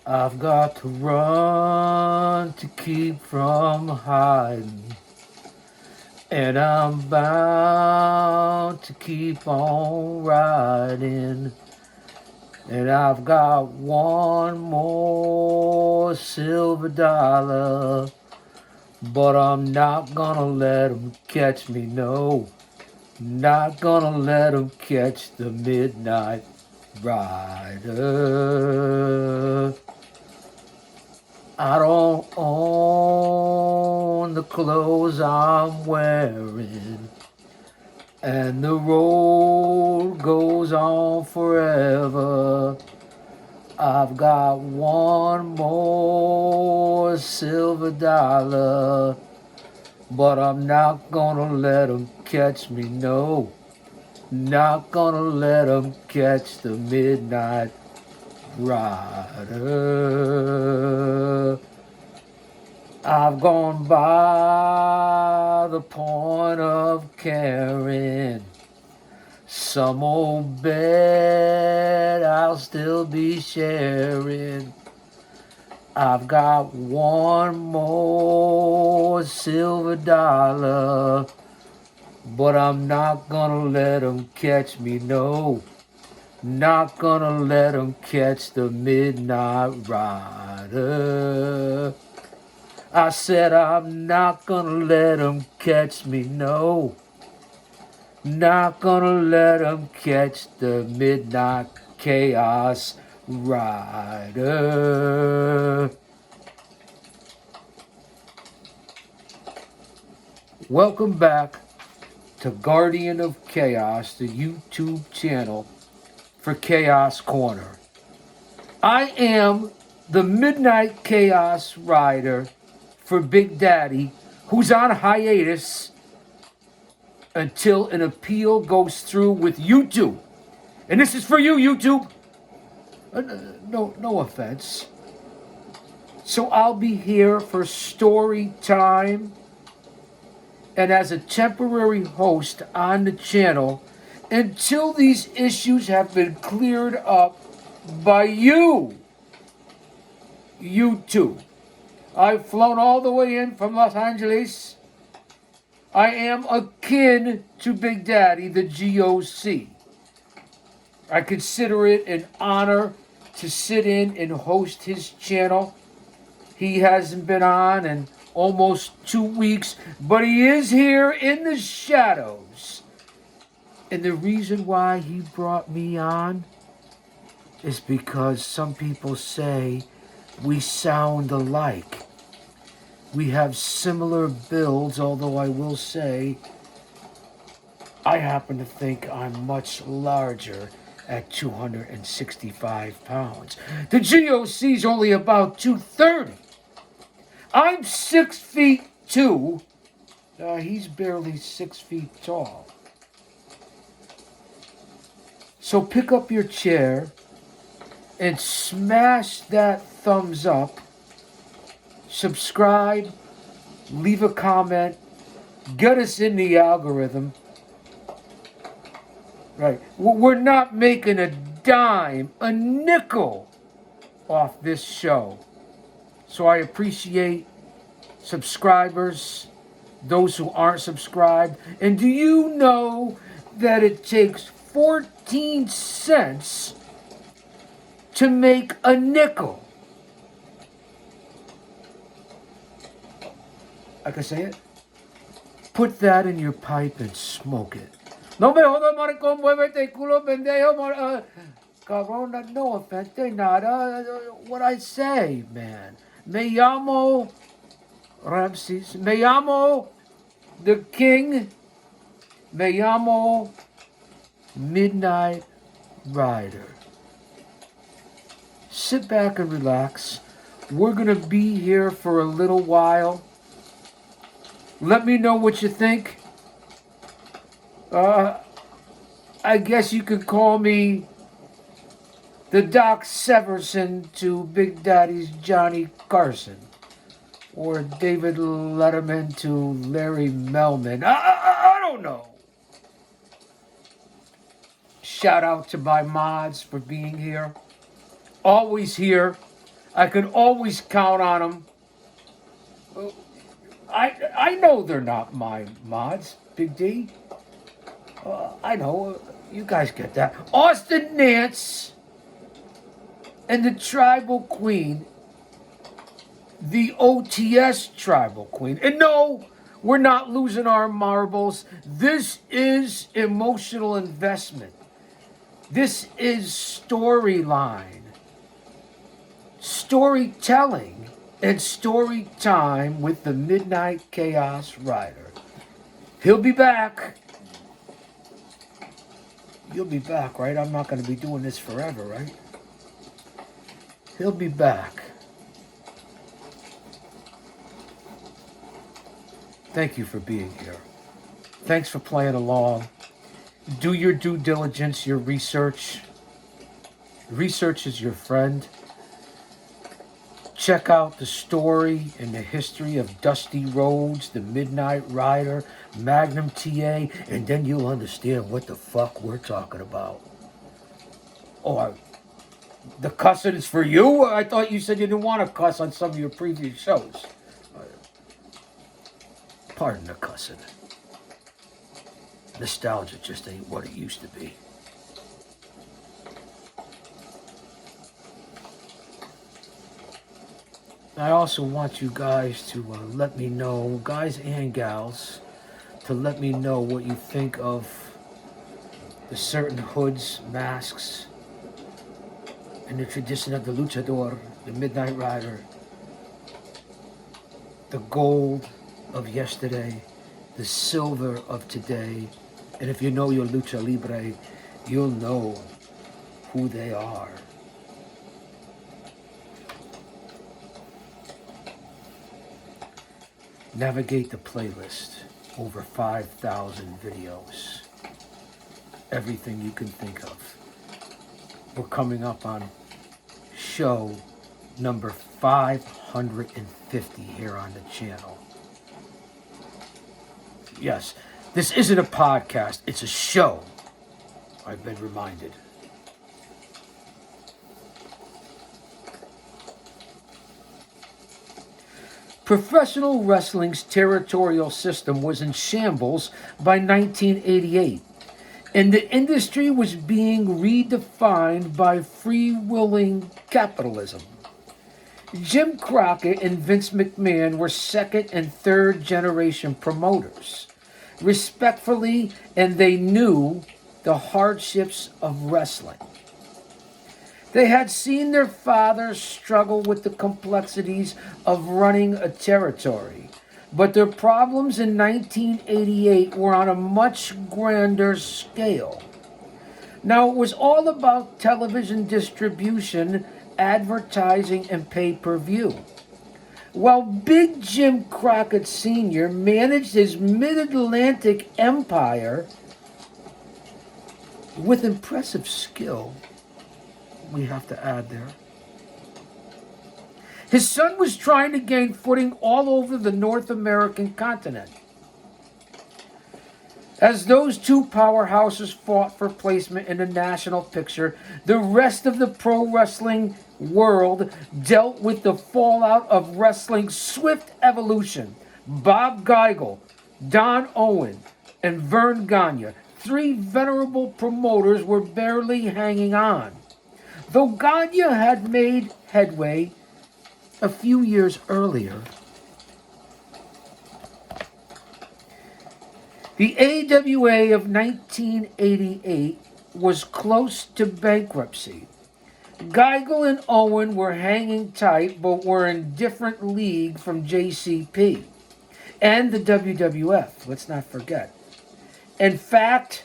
I've got to run to keep from hiding. And I'm bound to keep on riding. And I've got one more silver dollar. But I'm not gonna let 'em catch me, no. Not gonna let 'em catch the midnight rider. I don't own the clothes I'm wearing, and the road goes on forever. I've got one more silver dollar, but I'm not gonna let 'em catch me, no. Not gonna let 'em catch the midnight rider. I've gone by the point of caring. Some old bed I'll still be sharing. I've got one more silver dollar, but I'm not gonna let 'em catch me, no. Not gonna let 'em catch the midnight rider. I said I'm not gonna let 'em catch me, no. Not gonna let 'em catch the midnight chaos rider. Welcome back to Guardian of Chaos, the YouTube channel for Chaos Corner. I am the Midnight Chaos Rider for Big Daddy, who's on hiatus until an appeal goes through with YouTube. And this is for you, YouTube. No offense. So I'll be here for story time and as a temporary host on the channel until these issues have been cleared up by you, YouTube. I've flown all the way in from Los Angeles. I am akin to Big Daddy, the GOC. I consider it an honor to sit in and host his channel. He hasn't been on in almost 2 weeks, but he is here in the shadows. And the reason why he brought me on is because some people say we sound alike. We have similar builds, although I will say I happen to think I'm much larger at 265 pounds. The GOC's only about 230. I'm 6'2". He's barely 6 feet tall. So pick up your chair and smash that thumbs up. Subscribe, leave a comment, get us in the algorithm. Right. We're not making a dime, a nickel off this show. So I appreciate subscribers, those who aren't subscribed. And do you know that it takes 14 cents to make a nickel? I can say it. Put that in your pipe and smoke it. No me jodas, maricón, muévete, culo, pendejo, cabrón, no offense, nada. What I say, man. Me llamo Ramses. Me llamo the King. Me llamo Midnight Rider. Sit back and relax. We're going to be here for a little while. Let me know what you think. I guess you could call me the Doc Severson to Big Daddy's Johnny Carson. Or David Letterman to Larry Melman. I don't know. Shout out to my mods for being here. Always here. I can always count on them. I know they're not my mods, Big D. I know. You guys get that. Austin Nance and the Tribal Queen, the OTS Tribal Queen. And no, we're not losing our marbles. This is emotional investment. This is storyline, storytelling, and story time with the Midnight Chaos Rider. He'll be back. You'll be back, right? I'm not going to be doing this forever, right? He'll be back. Thank you for being here. Thanks for playing along. Do your due diligence, your research. Research is your friend. Check out the story and the history of Dusty Rhodes, the Midnight Rider, Magnum TA, and then you'll understand what the fuck we're talking about. Oh, the cussing is for you? I thought you said you didn't want to cuss on some of your previous shows. Pardon the cussing. Nostalgia just ain't what it used to be. I also want you guys to let me know, guys and gals, to let me know what you think of the certain hoods, masks, and the tradition of the luchador, the Midnight Rider, the gold of yesterday, the silver of today, and if you know your lucha libre, you'll know who they are. Navigate the playlist, over 5,000 videos, everything you can think of. We're coming up on show number 550 here on the channel. Yes, this isn't a podcast, it's a show, I've been reminded. Professional wrestling's territorial system was in shambles by 1988, and the industry was being redefined by free-willing capitalism. Jim Crockett and Vince McMahon were second and third generation promoters, respectfully, and they knew the hardships of wrestling. They had seen their fathers struggle with the complexities of running a territory, but their problems in 1988 were on a much grander scale. Now, it was all about television distribution, advertising, and pay-per-view. While Big Jim Crockett Sr. managed his mid-Atlantic empire with impressive skill, we have to add there. His son was trying to gain footing all over the North American continent. As those two powerhouses fought for placement in the national picture, the rest of the pro wrestling world dealt with the fallout of wrestling's swift evolution. Bob Geigel, Don Owen, and Vern Gagne, three venerable promoters, were barely hanging on. Though Gagne had made headway a few years earlier, the AWA of 1988 was close to bankruptcy. Geigel and Owen were hanging tight, but were in different league from JCP and the WWF, let's not forget. In fact,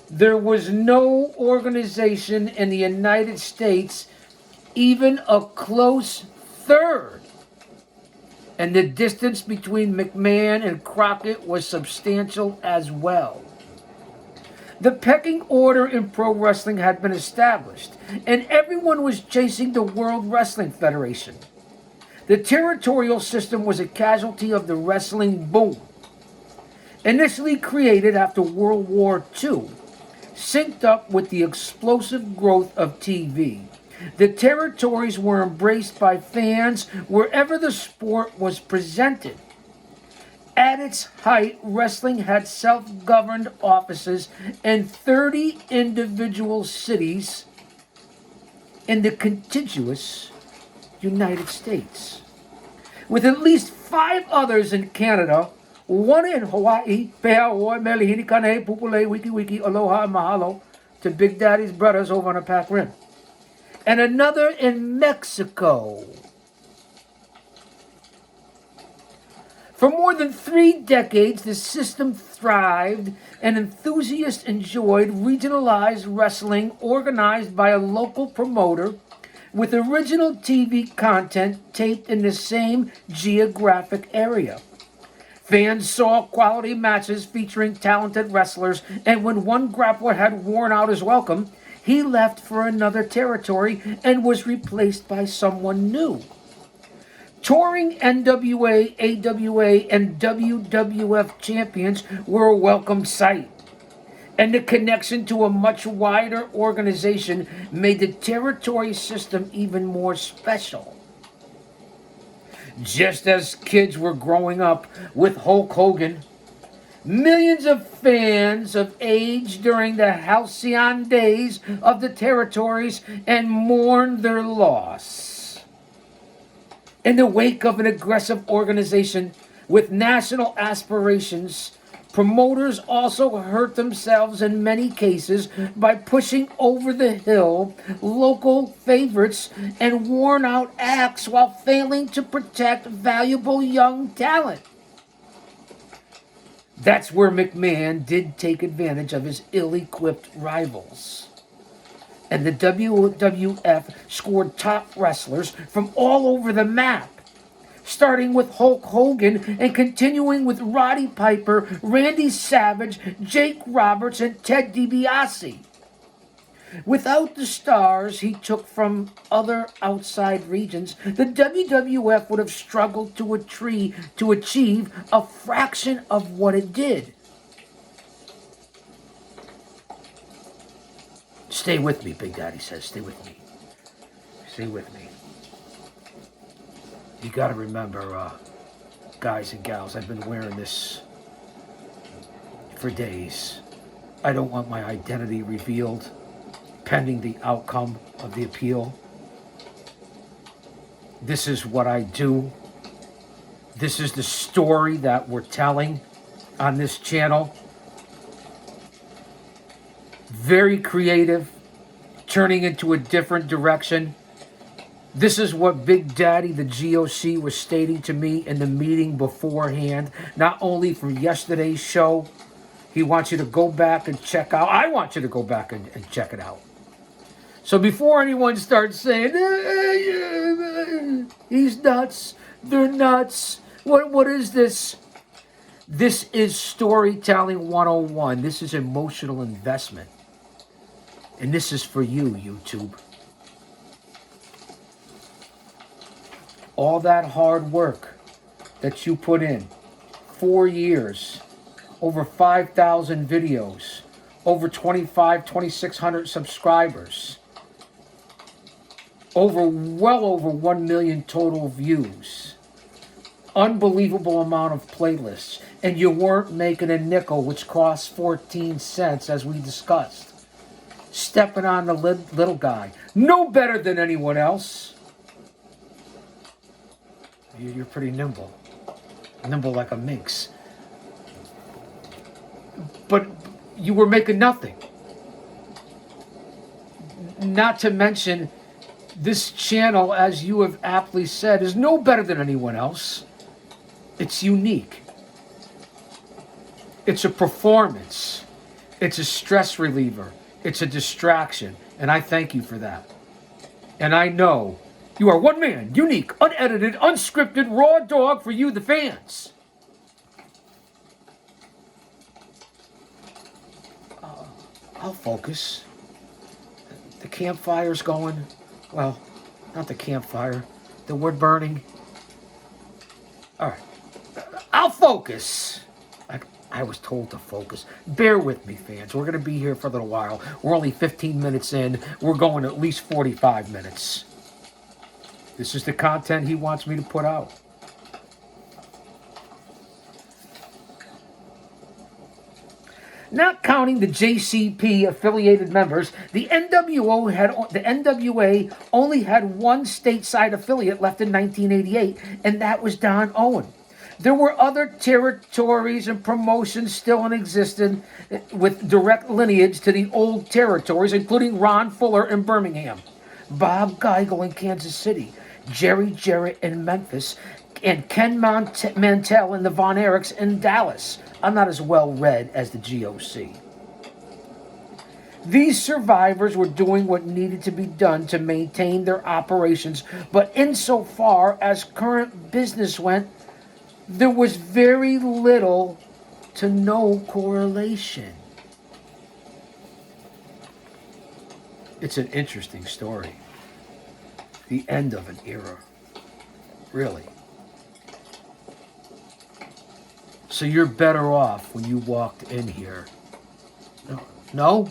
there was no organization in the United States even a close third. And the distance between McMahon and Crockett was substantial as well. The pecking order in pro wrestling had been established, and everyone was chasing the World Wrestling Federation. The territorial system was a casualty of the wrestling boom. Initially created after World War II, synced up with the explosive growth of TV. The territories were embraced by fans wherever the sport was presented. At its height, wrestling had self-governed offices in 30 individual cities in the contiguous United States, with at least 5 others in Canada, 1 in Hawaii, Pehaoi, Melihini, Kane, Pupule, Wiki Wiki, Aloha, and Mahalo to Big Daddy's brothers over on the Pac Rim, and another in Mexico. For more than 3 decades, the system thrived and enthusiasts enjoyed regionalized wrestling organized by a local promoter with original TV content taped in the same geographic area. Fans saw quality matches featuring talented wrestlers, and when one grappler had worn out his welcome, he left for another territory and was replaced by someone new. Touring NWA, AWA, and WWF champions were a welcome sight, and the connection to a much wider organization made the territory system even more special. Just as kids were growing up with Hulk Hogan, millions of fans of age during the halcyon days of the territories and mourned their loss. In the wake of an aggressive organization with national aspirations, promoters also hurt themselves in many cases by pushing over the hill local favorites and worn-out acts while failing to protect valuable young talent. That's where McMahon did take advantage of his ill-equipped rivals. And the WWF scored top wrestlers from all over the map, starting with Hulk Hogan and continuing with Roddy Piper, Randy Savage, Jake Roberts, and Ted DiBiase. Without the stars he took from other outside regions, the WWF would have struggled to achieve a fraction of what it did. Stay with me, Big Daddy says. Stay with me. Stay with me. You gotta remember, guys and gals, I've been wearing this for days. I don't want my identity revealed pending the outcome of the appeal. This is what I do. This is the story that we're telling on this channel. Very creative, turning into a different direction. This is what Big Daddy, the GOC, was stating to me in the meeting beforehand, not only from yesterday's show. He wants you to go back and check out. I want you to go back and check it out. So before anyone starts saying, he's nuts, they're nuts, what is this? This is storytelling 101. This is emotional investment. And this is for you, YouTube. All that hard work that you put in, 4 years, over 5,000 videos, over 2,600 subscribers, well over 1 million total views, unbelievable amount of playlists, and you weren't making a nickel, which costs 14 cents, as we discussed. Stepping on the little guy. No better than anyone else. You're pretty nimble. Nimble like a minx. But you were making nothing. Not to mention, this channel, as you have aptly said, is no better than anyone else. It's unique. It's a performance. It's a stress reliever. It's a distraction, and I thank you for that. And I know you are one man, unique, unedited, unscripted, raw dog for you, the fans. I'll focus. The campfire's going. Well, not the campfire. The wood burning. All right. I'll focus. I was told to focus. Bear with me, fans. We're going to be here for a little while. We're only 15 minutes in. We're going at least 45 minutes. This is the content he wants me to put out. Not counting the JCP affiliated members, the NWA only had one stateside affiliate left in 1988, and that was Don Owen. There were other territories and promotions still in existence with direct lineage to the old territories, including Ron Fuller in Birmingham, Bob Geigel in Kansas City, Jerry Jarrett in Memphis, and Ken Mantell and the Von Erichs in Dallas. I'm not as well read as the GOC. These survivors were doing what needed to be done to maintain their operations, but insofar as current business went, there was very little to no correlation. It's an interesting story. The end of an era. Really. So you're better off when you walked in here. No?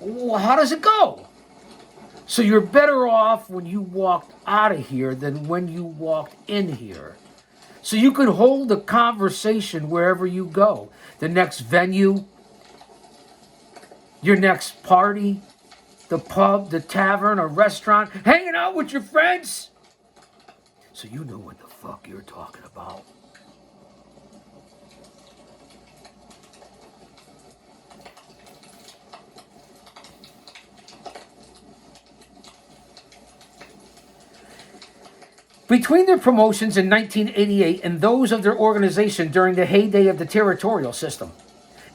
Well, how does it go? So you're better off when you walked out of here than when you walked in here. So you can hold a conversation wherever you go. The next venue, your next party, the pub, the tavern, a restaurant, hanging out with your friends. So you know what the fuck you're talking about. Between their promotions in 1988 and those of their organization during the heyday of the territorial system,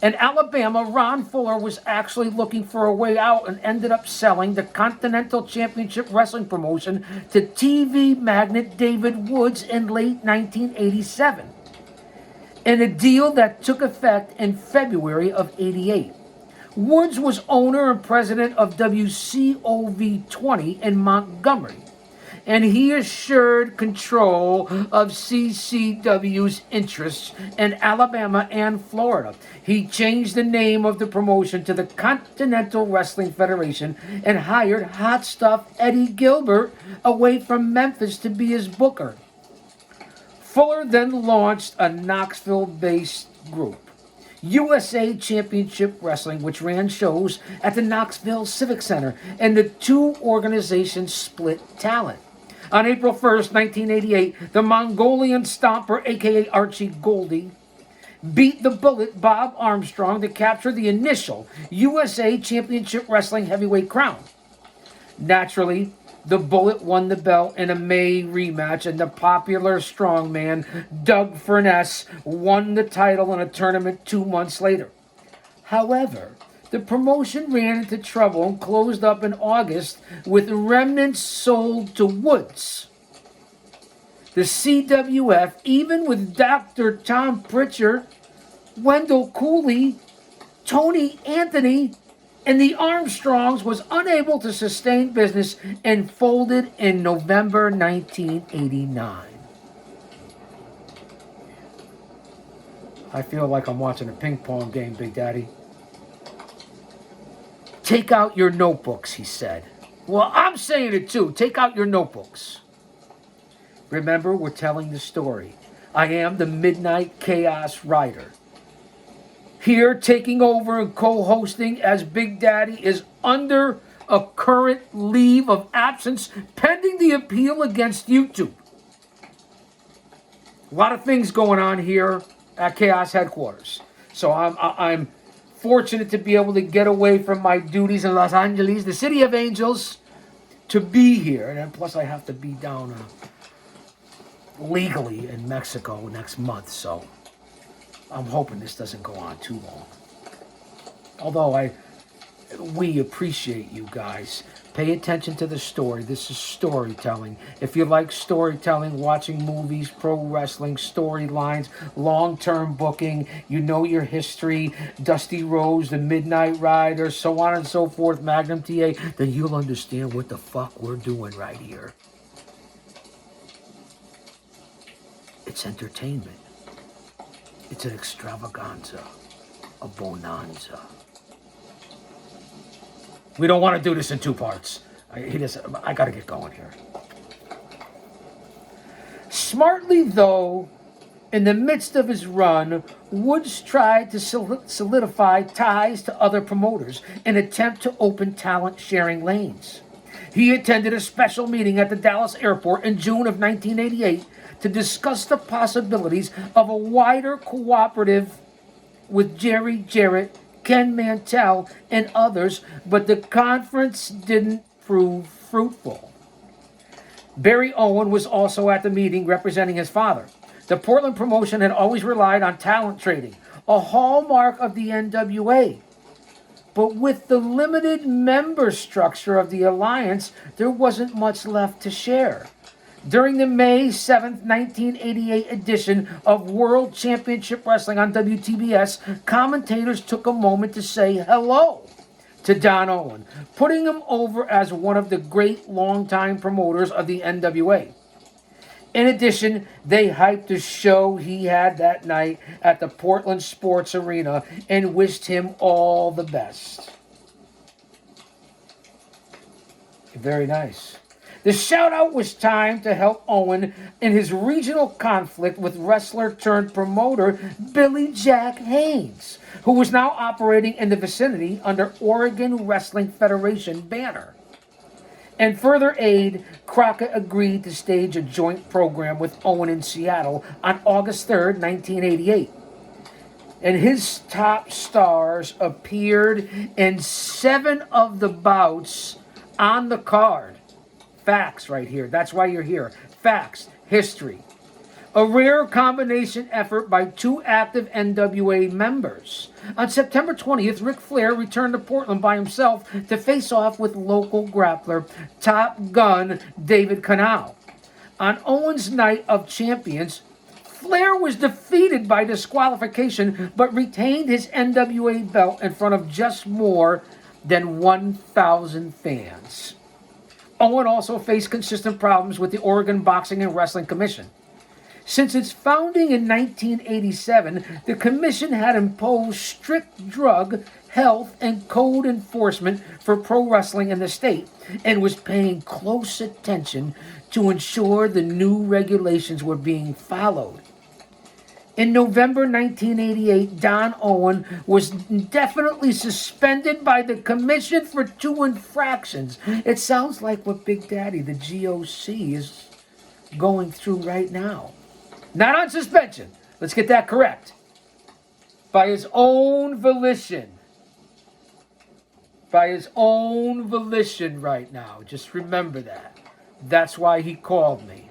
in Alabama, Ron Fuller was actually looking for a way out and ended up selling the Continental Championship Wrestling promotion to TV magnate David Woods in late 1987, in a deal that took effect in February of '88. Woods was owner and president of WCOV 20 in Montgomery, and he assured control of CCW's interests in Alabama and Florida. He changed the name of the promotion to the Continental Wrestling Federation and hired Hot Stuff Eddie Gilbert away from Memphis to be his booker. Fuller then launched a Knoxville-based group, USA Championship Wrestling, which ran shows at the Knoxville Civic Center, and the two organizations split talent. On April 1st, 1988, the Mongolian Stomper, a.k.a. Archie Goldie, beat the Bullet Bob Armstrong to capture the initial USA Championship Wrestling heavyweight crown. Naturally, the Bullet won the belt in a May rematch, and the popular strongman Doug Furness won the title in a tournament 2 months later. However, the promotion ran into trouble and closed up in August, with remnants sold to Woods. The CWF, even with Dr. Tom Pritchard, Wendell Cooley, Tony Anthony, and the Armstrongs, was unable to sustain business and folded in November 1989. I feel like I'm watching a ping pong game, Big Daddy. Take out your notebooks, he said. Well, I'm saying it too. Take out your notebooks. Remember, we're telling the story. I am the Midnight Chaos Rider. Here, taking over and co-hosting as Big Daddy is under a current leave of absence pending the appeal against YouTube. A lot of things going on here at Chaos headquarters. So I'm fortunate to be able to get away from my duties in Los Angeles, the city of angels, to be here. And then plus I have to be down legally in Mexico next month, so I'm hoping this doesn't go on too long. Although we appreciate you guys. Pay attention to the story. This is storytelling. If you like storytelling, watching movies, pro wrestling, storylines, long-term booking, you know your history, Dusty Rhodes, the Midnight Rider, so on and so forth, Magnum TA, then you'll understand what the fuck we're doing right here. It's entertainment. It's an extravaganza, a bonanza. We don't want to do this in two parts. I got to get going here. Smartly, though, in the midst of his run, Woods tried to solidify ties to other promoters in an attempt to open talent-sharing lanes. He attended a special meeting at the Dallas airport in June of 1988 to discuss the possibilities of a wider cooperative with Jerry Jarrett, Ken Mantell, and others, but the conference didn't prove fruitful. Barry Owen was also at the meeting representing his father. The Portland promotion had always relied on talent trading, a hallmark of the NWA. But with the limited member structure of the alliance, there wasn't much left to share. During the May 7th, 1988 edition of World Championship Wrestling on WTBS, commentators took a moment to say hello to Don Owen, putting him over as one of the great longtime promoters of the NWA. In addition, they hyped the show he had that night at the Portland Sports Arena and wished him all the best. Very nice. The shout-out was timed to help Owen in his regional conflict with wrestler-turned-promoter Billy Jack Haynes, who was now operating in the vicinity under Oregon Wrestling Federation banner. In further aid, Crockett agreed to stage a joint program with Owen in Seattle on August 3rd, 1988. And his top stars appeared in 7 of the bouts on the card. Facts right here. That's why you're here. Facts. History. A rare combination effort by 2 active NWA members. On September 20th, Ric Flair returned to Portland by himself to face off with local grappler Top Gun David Canal. On Owen's Night of Champions, Flair was defeated by disqualification but retained his NWA belt in front of just more than 1,000 fans. Owen also faced consistent problems with the Oregon Boxing and Wrestling Commission. Since its founding in 1987, the commission had imposed strict drug, health, and code enforcement for pro wrestling in the state and was paying close attention to ensure the new regulations were being followed. In November 1988, Don Owen was indefinitely suspended by the commission for 2 infractions. It sounds like what Big Daddy, the GOC, is going through right now. Not on suspension. Let's get that correct. By his own volition. By his own volition right now. Just remember that. That's why he called me.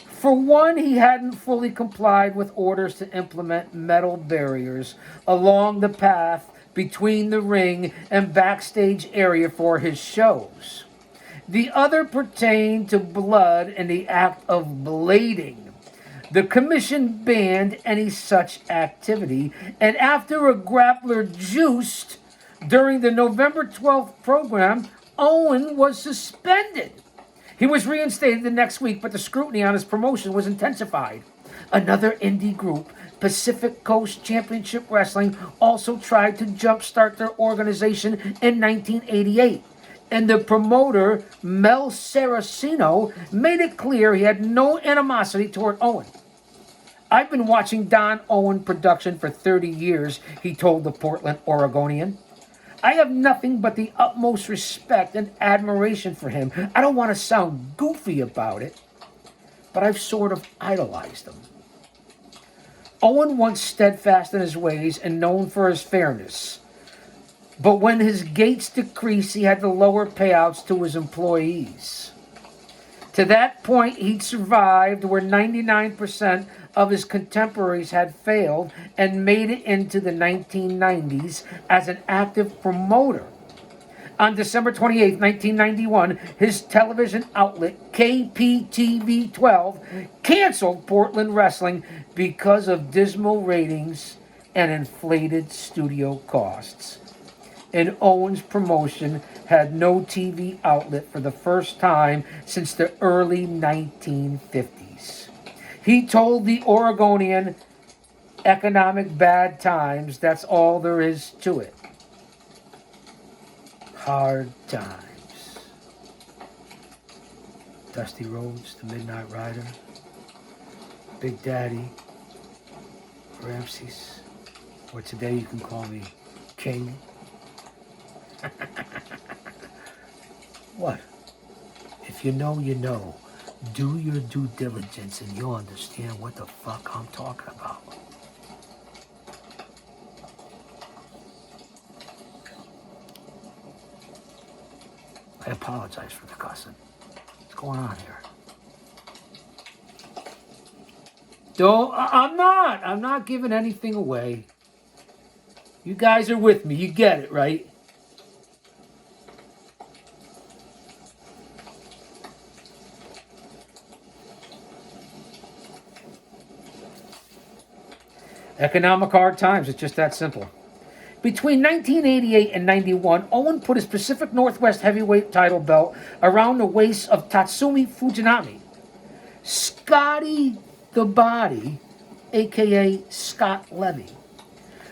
For one, he hadn't fully complied with orders to implement metal barriers along the path between the ring and backstage area for his shows. The other pertained to blood and the act of blading. The commission banned any such activity, and after a grappler juiced during the November 12th program, Owen was suspended. He was reinstated the next week, but the scrutiny on his promotion was intensified. Another indie group, Pacific Coast Championship Wrestling, also tried to jumpstart their organization in 1988. And the promoter, Mel Saraceno, made it clear he had no animosity toward Owen. I've been watching Don Owen production for 30 years, he told the Portland Oregonian. I have nothing but the utmost respect and admiration for him. I don't want to sound goofy about it, but I've sort of idolized him. Owen once steadfast in his ways and known for his fairness. But when his gates decreased, he had to lower payouts to his employees. To that point, he'd survived where 99% of his contemporaries had failed and made it into the 1990s as an active promoter. On December 28, 1991, his television outlet, KPTV 12, canceled Portland Wrestling because of dismal ratings and inflated studio costs. and Owens Promotion had no TV outlet for the first time since the early 1950s. He told the Oregonian, economic bad times, that's all there is to it. Hard times. Dusty Rhodes, the Midnight Rider, Big Daddy, Ramses, or today you can call me King. What? If you know, you know. Do your due diligence and you'll understand what the fuck I'm talking about. I apologize for the cussing. What's going on here? I'm not giving anything away. You guys are with me. You get it, right? Economic hard times. It's just that simple. Between 1988 and 91, Owen put his Pacific Northwest heavyweight title belt around the waist of Tatsumi Fujinami. Scotty the Body, a.k.a. Scott Levy.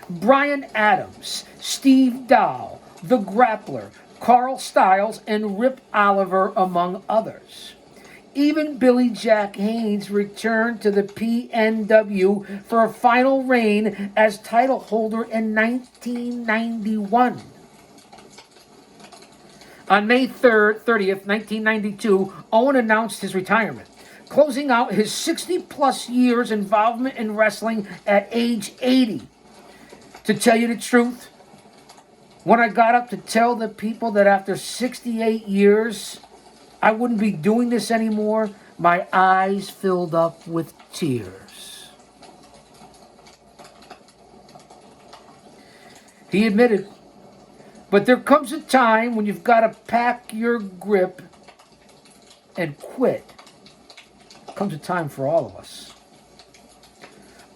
Brian Adams, Steve Dow, The Grappler, Carl Stiles, and Rip Oliver, among others. Even Billy Jack Haynes returned to the PNW for a final reign as title holder in 1991. On May 30th, 1992, Owen announced his retirement, closing out his 60-plus years involvement in wrestling at age 80. To tell you the truth, when I got up to tell the people that after 68 years, I wouldn't be doing this anymore, my eyes filled up with tears. He admitted, but there comes a time when you've got to pack your grip and quit. Comes a time for all of us.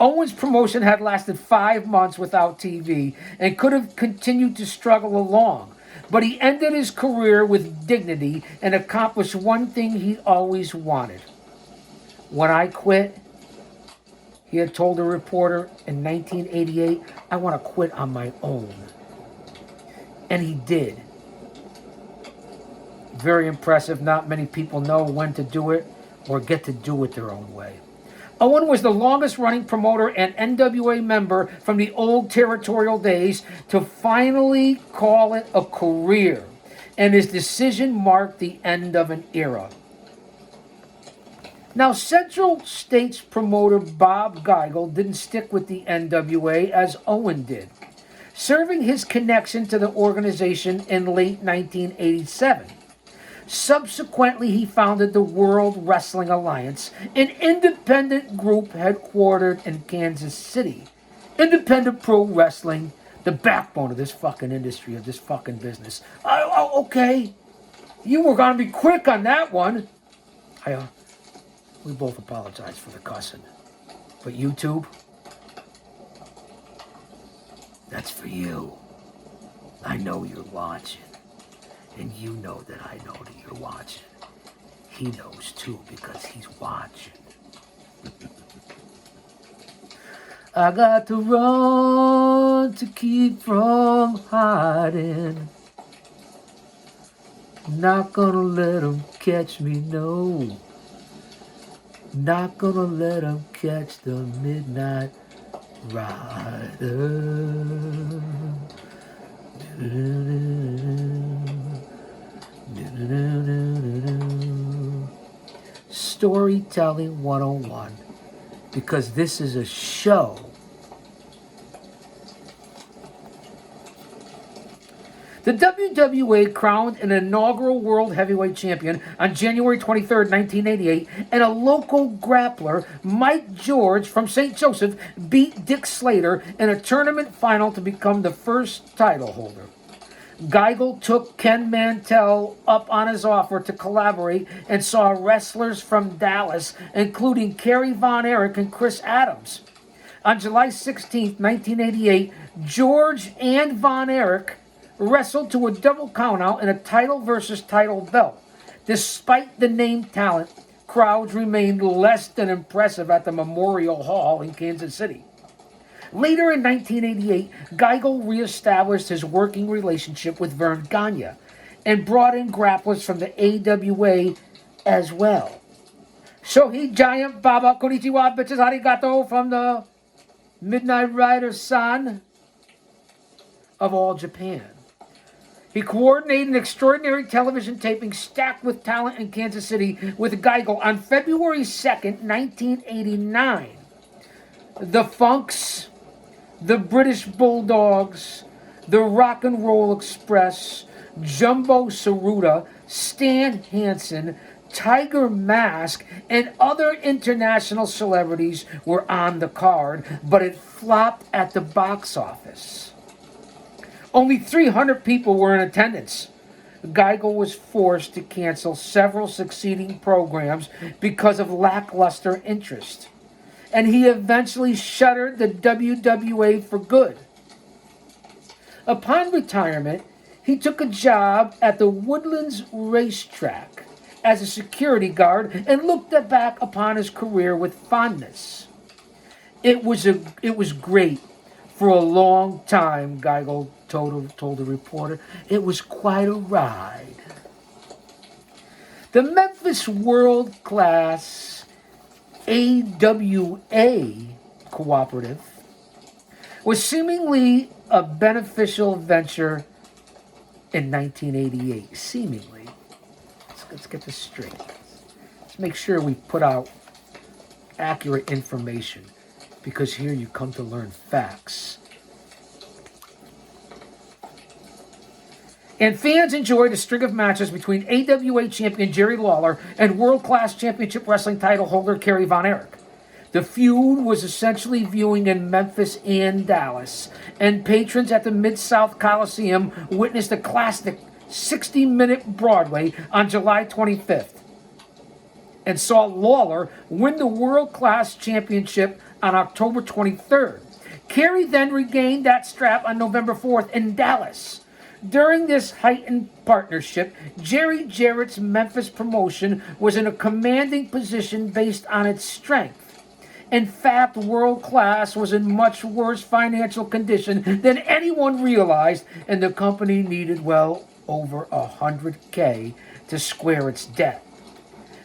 Owens' promotion had lasted 5 months without TV and could have continued to struggle along. But he ended his career with dignity and accomplished one thing he always wanted. When I quit, he had told a reporter in 1988, I want to quit on my own. And he did. Very impressive. Not many people know when to do it or get to do it their own way. Owen was the longest running promoter and NWA member from the old territorial days to finally call it a career, and his decision marked the end of an era. Now, Central States promoter Bob Geigel didn't stick with the NWA as Owen did, serving his connection to the organization in late 1987. Subsequently, he founded the World Wrestling Alliance, an independent group headquartered in Kansas City. Independent pro wrestling, the backbone of this fucking industry, of this fucking business. Okay. You were going to be quick on that one. We both apologize for the cussing. But YouTube, that's for you. I know you're watching. And you know that I know that you're watching. He knows too because he's watching. I got to run to keep from hiding. Not gonna let him catch me, no. Not gonna let him catch the Midnight Rider. Storytelling 101, because this is a show. The WWA crowned an inaugural World Heavyweight Champion on January 23, 1988, and a local grappler, Mike George from St. Joseph, beat Dick Slater in a tournament final to become the first title holder. Geigel took Ken Mantell up on his offer to collaborate and saw wrestlers from Dallas, including Kerry Von Erich and Chris Adams. On July 16, 1988, George and Von Erich wrestled to a double countout in a title versus title belt. Despite the name talent, crowds remained less than impressive at the Memorial Hall in Kansas City. Later in 1988, Geigel reestablished his working relationship with Verne Gagne and brought in grapplers from the AWA as well. Shohei Giant Baba Konnichiwa bitches arigato from the Midnight Rider San of All Japan. He coordinated an extraordinary television taping stacked with talent in Kansas City with Geigel on February 2nd, 1989. The Funks, the British Bulldogs, the Rock and Roll Express, Jumbo Tsuruta, Stan Hansen, Tiger Mask, and other international celebrities were on the card, but it flopped at the box office. Only 300 people were in attendance. Geigel was forced to cancel several succeeding programs because of lackluster interest, and he eventually shuttered the WWA for good. Upon retirement, he took a job at the Woodlands Racetrack as a security guard and looked back upon his career with fondness. It was great for a long time, Geigel told a reporter. It was quite a ride. The Memphis World Class AWA Cooperative was seemingly a beneficial venture in 1988. Seemingly. Let's get this straight. Let's make sure we put out accurate information, because here you come to learn facts. And fans enjoyed a string of matches between AWA champion Jerry Lawler and World Class Championship Wrestling title holder Kerry Von Erich. The feud was essentially viewing in Memphis and Dallas, and patrons at the Mid-South Coliseum witnessed a classic 60-minute Broadway on July 25th and saw Lawler win the World Class Championship on October 23rd. Kerry then regained that strap on November 4th in Dallas. During this heightened partnership, Jerry Jarrett's Memphis promotion was in a commanding position based on its strength. In fact, World Class was in much worse financial condition than anyone realized, and the company needed well over $100K to square its debt.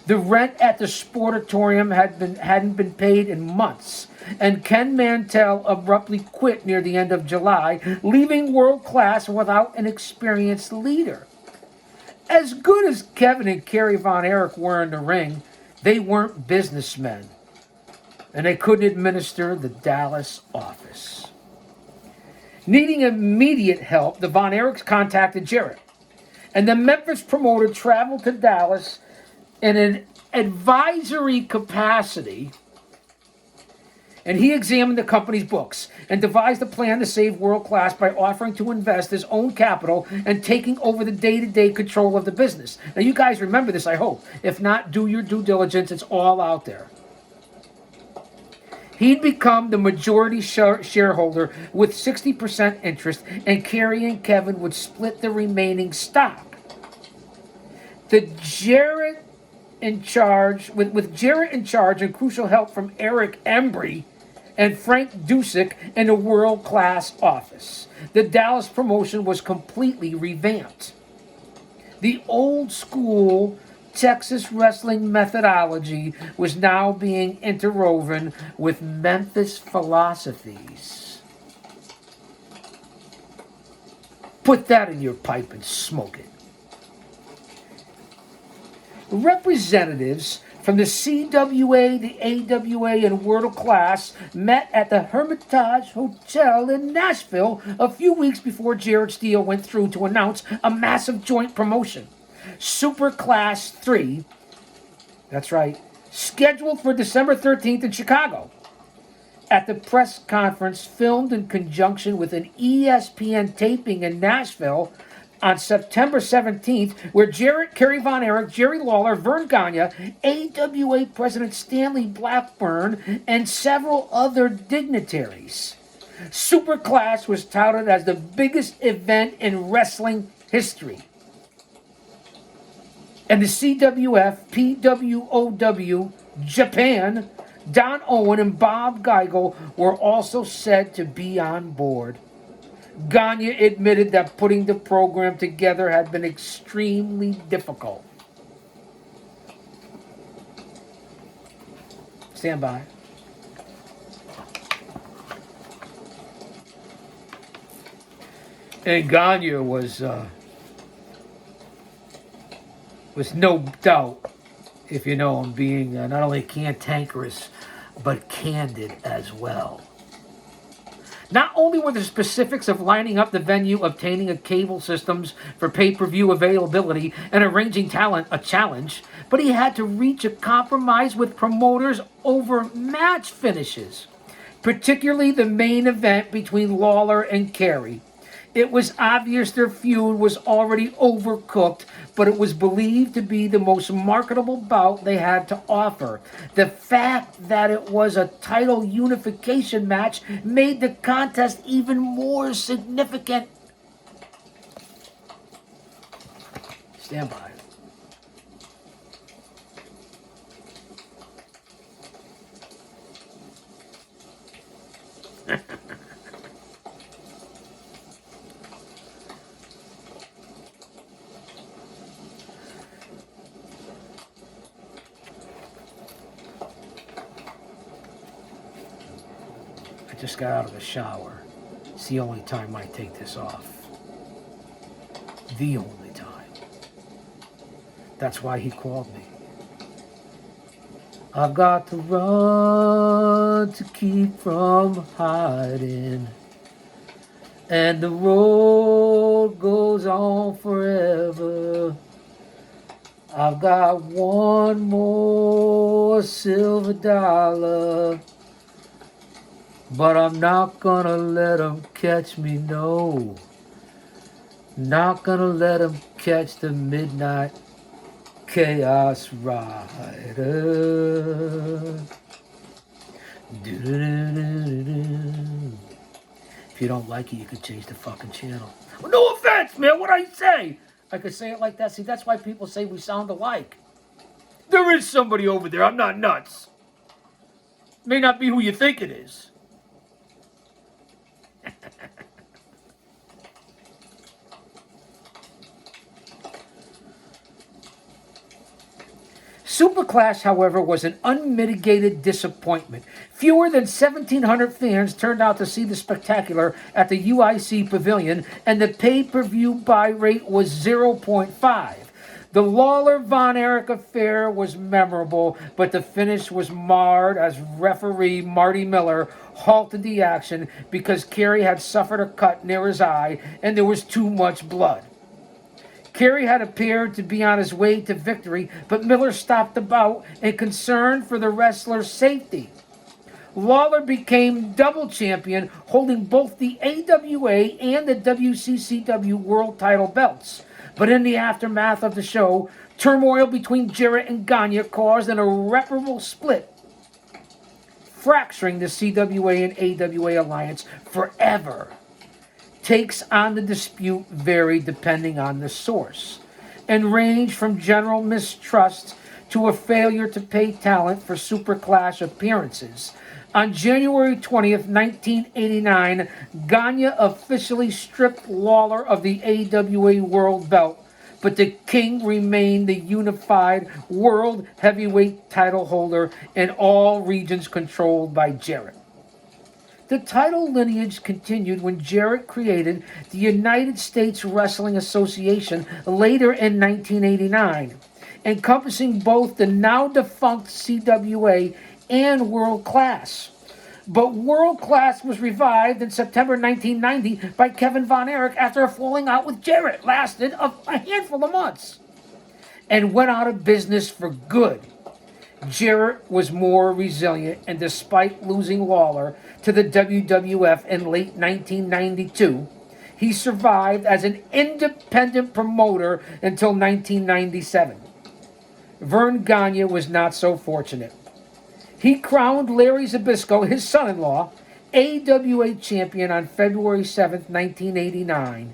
The rent at the Sportatorium hadn't been paid in months, and Ken Mantell abruptly quit near the end of July, leaving World Class without an experienced leader. As good as Kevin and Kerry Von Erich were in the ring, they weren't businessmen, and they couldn't administer the Dallas office. Needing immediate help, the Von Erichs contacted Jarrett, and the Memphis promoter traveled to Dallas in an advisory capacity, and he examined the company's books and devised a plan to save World Class by offering to invest his own capital and taking over the day-to-day control of the business. Now, you guys remember this, I hope. If not, do your due diligence. It's all out there. He'd become the majority shareholder with 60% interest, and Kerry and Kevin would split the remaining stock. With Jarrett in charge and crucial help from Eric Embry and Frank Dusek in the World Class office, the Dallas promotion was completely revamped. The old school Texas wrestling methodology was now being interwoven with Memphis philosophies. Put that in your pipe and smoke it. Representatives from the CWA, the AWA, and World Class met at the Hermitage Hotel in Nashville a few weeks before Jarrett's deal went through to announce a massive joint promotion. Super Class 3, that's right, scheduled for December 13th in Chicago. At the press conference filmed in conjunction with an ESPN taping in Nashville on September 17th, where Jarrett, Kerry Von Erich, Jerry Lawler, Verne Gagne, AWA President Stanley Blackburn, and several other dignitaries. Super Clash was touted as the biggest event in wrestling history. And the CWF, PWOW, Japan, Don Owen and Bob Geigel were also said to be on board. Gagne admitted that putting the program together had been extremely difficult. Stand by. And Gagne was no doubt, if you know him, being not only cantankerous, but candid as well. Not only were the specifics of lining up the venue, obtaining a cable systems for pay-per-view availability, and arranging talent a challenge, but he had to reach a compromise with promoters over match finishes, particularly the main event between Lawler and Kerry. It was obvious their feud was already overcooked, but it was believed to be the most marketable bout they had to offer. The fact that it was a title unification match made the contest even more significant. Stand by. I just got out of the shower. It's the only time I take this off. The only time. That's why he called me. I've got to run to keep from hiding. And the road goes on forever. I've got one more silver dollar. But I'm not gonna let them catch me, no. Not gonna let them catch the midnight chaos rider. If you don't like it, you could change the fucking channel. Well, no offense, man, what'd I say? I could say it like that. See, that's why people say we sound alike. There is somebody over there. I'm not nuts. May not be who you think it is. Super Clash, however, was an unmitigated disappointment. Fewer than 1,700 fans turned out to see the spectacular at the UIC Pavilion, and the pay-per-view buy rate was 0.5. The Lawler-Von Erich affair was memorable, but the finish was marred as referee Marty Miller halted the action because Kerry had suffered a cut near his eye and there was too much blood. Kerry had appeared to be on his way to victory, but Miller stopped the bout in concern for the wrestler's safety. Lawler became double champion, holding both the AWA and the WCCW world title belts. But in the aftermath of the show, turmoil between Jarrett and Gagne caused an irreparable split, fracturing the CWA and AWA alliance forever. Takes on the dispute vary depending on the source and range from general mistrust to a failure to pay talent for Super Clash appearances. On January 20th, 1989, Gagne officially stripped Lawler of the AWA World Belt, but the King remained the unified World Heavyweight title holder in all regions controlled by Jarrett. The title lineage continued when Jarrett created the United States Wrestling Association later in 1989, encompassing both the now-defunct CWA and World Class. But World Class was revived in September 1990 by Kevin Von Erich after a falling out with Jarrett lasted a handful of months and went out of business for good. Jarrett was more resilient, and despite losing Lawler to the WWF in late 1992, he survived as an independent promoter until 1997. Verne Gagne was not so fortunate. He crowned Larry Zbyszko, his son-in-law, AWA champion on February 7th, 1989,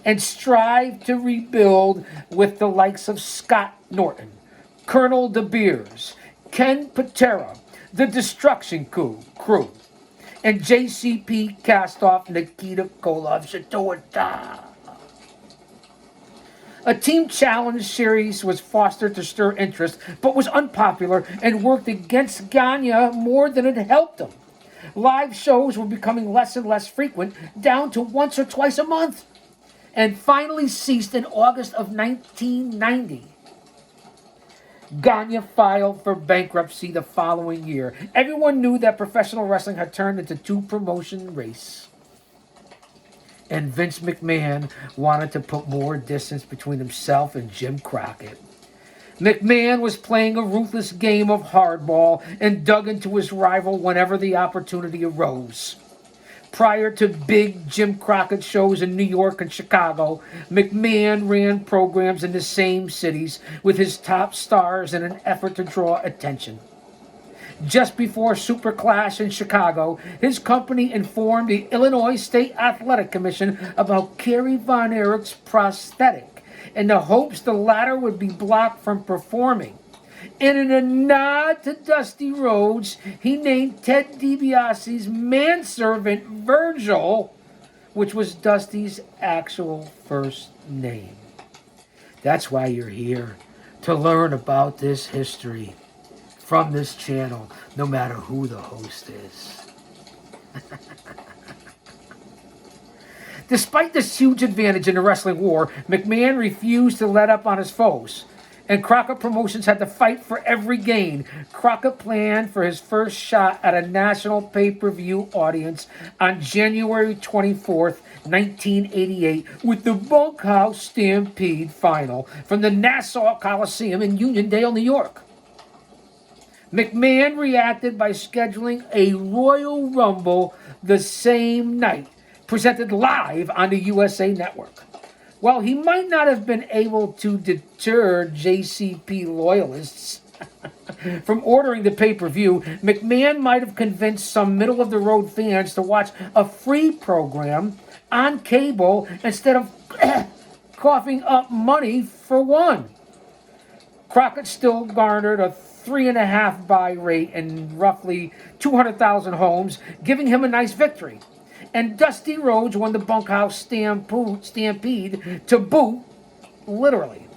and strived to rebuild with the likes of Scott Norton, Colonel De Beers, Ken Patera, the Destruction Crew, and JCP cast-off Nikita Koloff. A team challenge series was fostered to stir interest, but was unpopular and worked against Gagne more than it helped him. Live shows were becoming less and less frequent, down to once or twice a month, and finally ceased in August of 1990. Gagne filed for bankruptcy the following year. Everyone knew that professional wrestling had turned into two-promotion race. And Vince McMahon wanted to put more distance between himself and Jim Crockett. McMahon was playing a ruthless game of hardball and dug into his rival whenever the opportunity arose. Prior to big Jim Crockett shows in New York and Chicago, McMahon ran programs in the same cities with his top stars in an effort to draw attention. Just before Super Clash in Chicago, his company informed the Illinois State Athletic Commission about Kerry Von Erich's prosthetic in the hopes the latter would be blocked from performing. And in a nod to Dusty Rhodes, he named Ted DiBiase's manservant Virgil, which was Dusty's actual first name. That's why you're here, to learn about this history from this channel, no matter who the host is. Despite this huge advantage in the wrestling war, McMahon refused to let up on his foes, and Crockett Promotions had to fight for every gain. Crockett planned for his first shot at a national pay-per-view audience on January 24th, 1988, with the Bunkhouse Stampede final from the Nassau Coliseum in Uniondale, New York. McMahon reacted by scheduling a Royal Rumble the same night, presented live on the USA Network. While he might not have been able to deter JCP loyalists from ordering the pay-per-view, McMahon might have convinced some middle-of-the-road fans to watch a free program on cable instead of coughing up money for one. Crockett still garnered a 3.5 buy rate in roughly 200,000 homes, giving him a nice victory. And Dusty Rhodes won the Bunkhouse Stampede to boot, literally.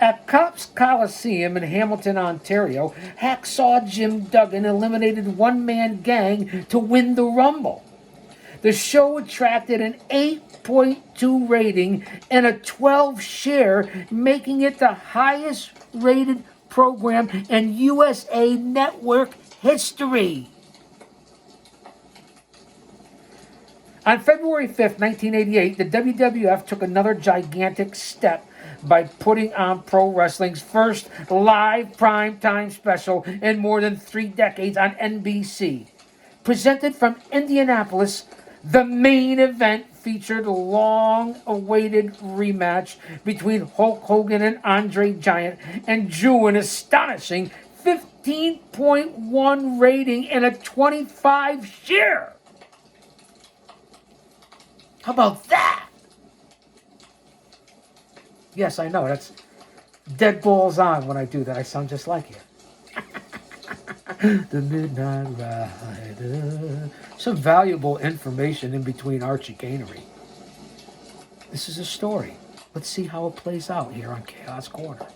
At Cops Coliseum in Hamilton, Ontario, Hacksaw Jim Duggan eliminated one-man gang to win the Rumble. The show attracted an 8.2 rating and a 12 share, making it the highest rated program in USA Network history. On February 5th, 1988, the WWF took another gigantic step by putting on pro wrestling's first live primetime special in more than 3 decades on NBC. Presented from Indianapolis, the main event featured a long-awaited rematch between Hulk Hogan and Andre Giant and drew an astonishing 15.1 rating and a 25 share. How about that? Yes, I know, that's dead balls on when I do that. I sound just like you. The Midnight Rider. Some valuable information in between our chicanery. This is a story. Let's see how it plays out here on Chaos Corner.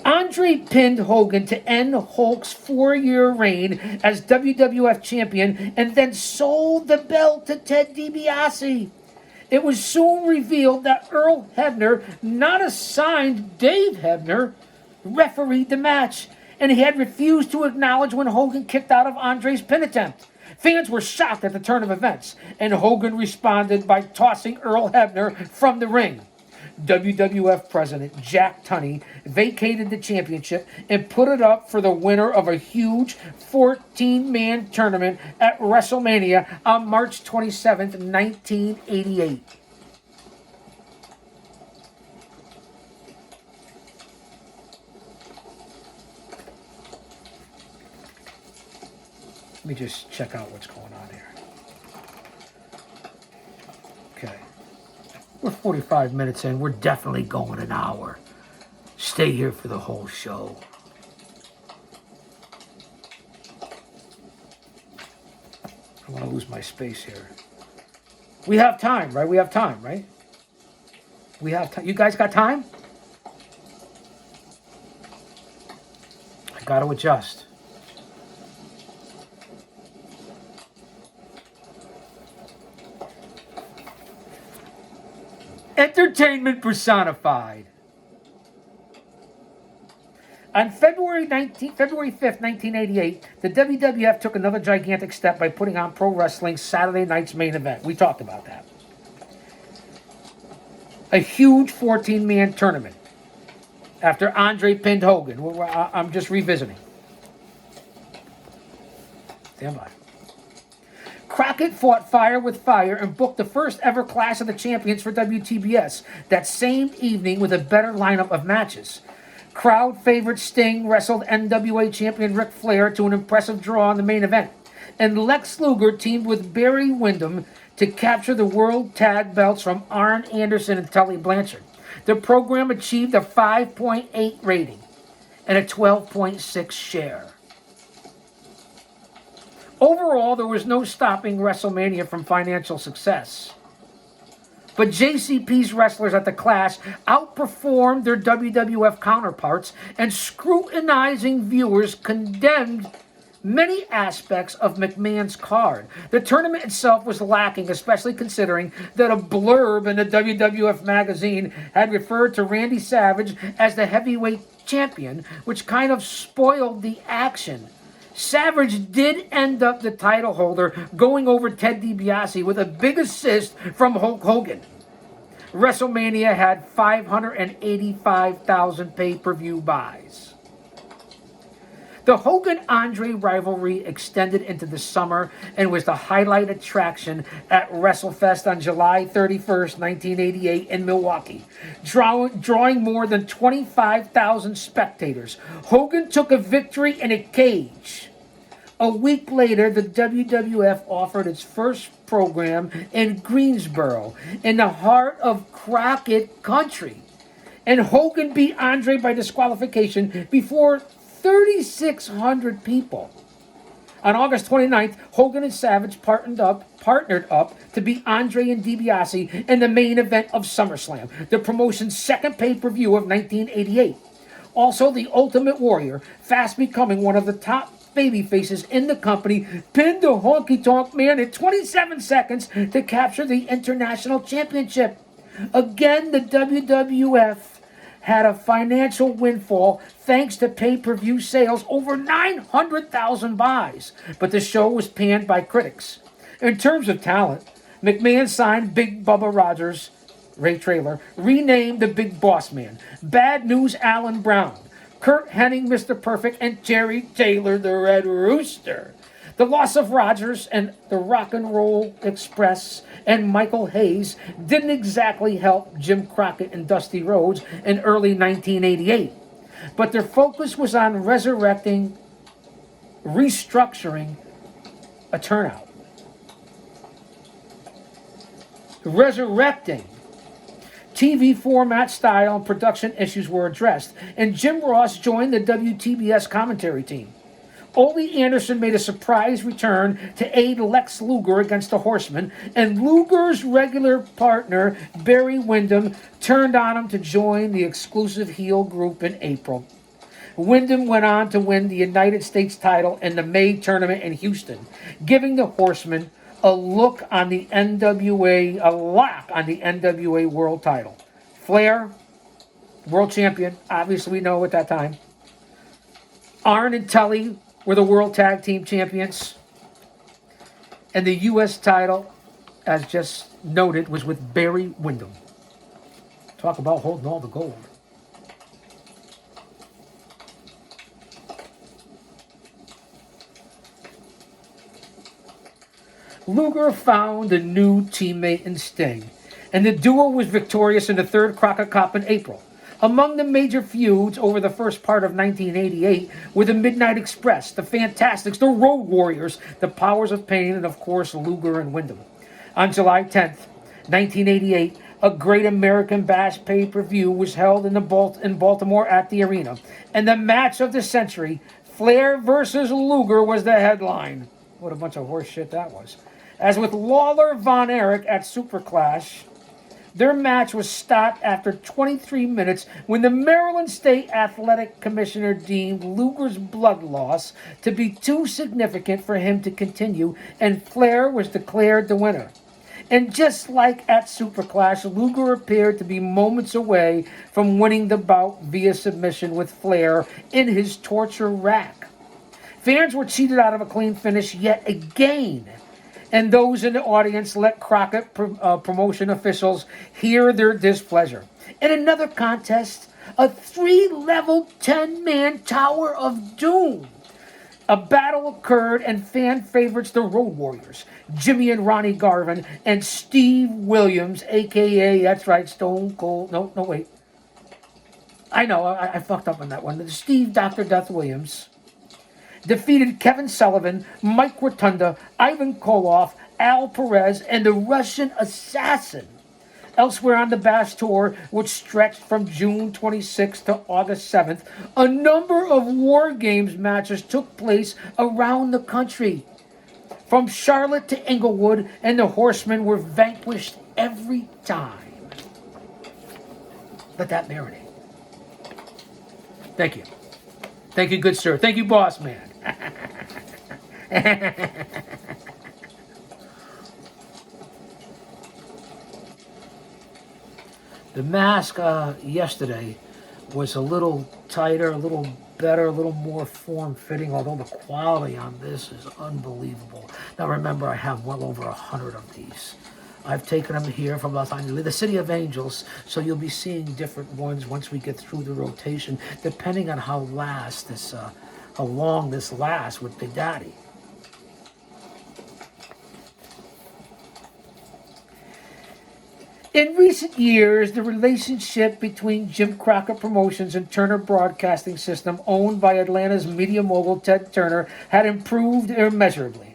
Andre pinned Hogan to end Hulk's 4-year reign as WWF champion and then sold the belt to Ted DiBiase. It was soon revealed that Earl Hebner, not assigned Dave Hebner, refereed the match, and he had refused to acknowledge when Hogan kicked out of Andre's pin attempt. Fans were shocked at the turn of events, and Hogan responded by tossing Earl Hebner from the ring. WWF President Jack Tunney vacated the championship and put it up for the winner of a huge 14-man tournament at WrestleMania on March 27th, 1988. Let me just check out what's going on here. Okay. We're 45 minutes in. We're definitely going an hour. Stay here for the whole show. I want to lose my space here. We have time, right? We have time, right? We have time. You guys got time? I got to adjust. Entertainment personified. On February 5th, 1988, the WWF took another gigantic step by putting on Pro Wrestling's Saturday night's main event. We talked about that. A huge 14-man tournament after Andre pinned Hogan. I'm just revisiting. Stand by. Crockett fought fire with fire and booked the first ever Clash of the Champions for WTBS that same evening with a better lineup of matches. Crowd favorite Sting wrestled NWA champion Ric Flair to an impressive draw in the main event. And Lex Luger teamed with Barry Windham to capture the World Tag Belts from Arn Anderson and Tully Blanchard. The program achieved a 5.8 rating and a 12.6 share. Overall, there was no stopping WrestleMania from financial success. But JCP's wrestlers at the Clash outperformed their WWF counterparts, and scrutinizing viewers condemned many aspects of McMahon's card. The tournament itself was lacking, especially considering that a blurb in the WWF magazine had referred to Randy Savage as the heavyweight champion, which kind of spoiled the action. Savage did end up the title holder, going over Ted DiBiase with a big assist from Hulk Hogan. WrestleMania had 585,000 pay-per-view buys. The Hogan-Andre rivalry extended into the summer and was the highlight attraction at WrestleFest on July 31st, 1988 in Milwaukee, drawing more than 25,000 spectators. Hogan took a victory in a cage. A week later, the WWF offered its first program in Greensboro, in the heart of Crockett country. And Hogan beat Andre by disqualification before 3,600 people. On August 29th, Hogan and Savage partnered up to beat Andre and DiBiase in the main event of SummerSlam, the promotion's second pay-per-view of 1988. Also, the Ultimate Warrior, fast becoming one of the top baby faces in the company, pinned the Honky Tonk Man in 27 seconds to capture the International Championship. Again, the WWF had a financial windfall thanks to pay-per-view sales over 900,000 buys, but the show was panned by critics. In terms of talent, McMahon signed Big Bubba Rogers, Ray Traylor, renamed the Big Boss Man, Bad News Alan Brown, Kurt Hennig, Mr. Perfect, and Jerry Taylor, the Red Rooster. The loss of Rogers and the Rock and Roll Express and Michael Hayes didn't exactly help Jim Crockett and Dusty Rhodes in early 1988. But their focus was on restructuring a turnout. Resurrecting. TV format, style, and production issues were addressed, and Jim Ross joined the WTBS commentary team. Ole Anderson made a surprise return to aid Lex Luger against the Horsemen, and Luger's regular partner, Barry Windham, turned on him to join the exclusive heel group in April. Windham went on to win the United States title in the May tournament in Houston, giving the Horsemen a lock on the NWA world title. Flair, world champion, obviously we know at that time. Arn and Tully were the World Tag Team Champions. And the U.S. title, as just noted, was with Barry Windham. Talk about holding all the gold. Luger found a new teammate in Sting, and the duo was victorious in the third Crockett Cup in April. Among the major feuds over the first part of 1988 were the Midnight Express, the Fantastics, the Road Warriors, the Powers of Pain, and of course Luger and Wyndham. On July 10th, 1988, a Great American Bash pay-per-view was held in Baltimore at the arena, and the match of the century, Flair versus Luger, was the headline. What a bunch of horse shit that was. As with Lawler Von Erich at Super Clash, their match was stopped after 23 minutes when the Maryland State Athletic Commissioner deemed Luger's blood loss to be too significant for him to continue, and Flair was declared the winner. And just like at Super Clash, Luger appeared to be moments away from winning the bout via submission with Flair in his torture rack. Fans were cheated out of a clean finish yet again, and those in the audience let Crockett promotion officials hear their displeasure. In another contest, a 3-level 10-man Tower of Doom. A battle occurred, and fan favorites, the Road Warriors, Jimmy and Ronnie Garvin, and Steve Williams, a.k.a., that's right, Stone Cold, no, wait. I know, I fucked up on that one. Steve Dr. Death Williams defeated Kevin Sullivan, Mike Rotunda, Ivan Koloff, Al Perez, and the Russian Assassin. Elsewhere on the Bash Tour, which stretched from June 26th to August 7th, a number of War Games matches took place around the country. From Charlotte to Inglewood, and the Horsemen were vanquished every time. Let that marinate. Thank you. Thank you, good sir. Thank you, boss man. The mask yesterday was a little tighter, a little better, a little more form-fitting, although the quality on this is unbelievable. Now remember, I have well over 100 of these. I've taken them here from Los Angeles, the City of Angels, so you'll be seeing different ones once we get through the rotation, depending on how long this lasts with Big Daddy. In recent years, the relationship between Jim Crockett Promotions and Turner Broadcasting System, owned by Atlanta's media mogul Ted Turner, had improved immeasurably.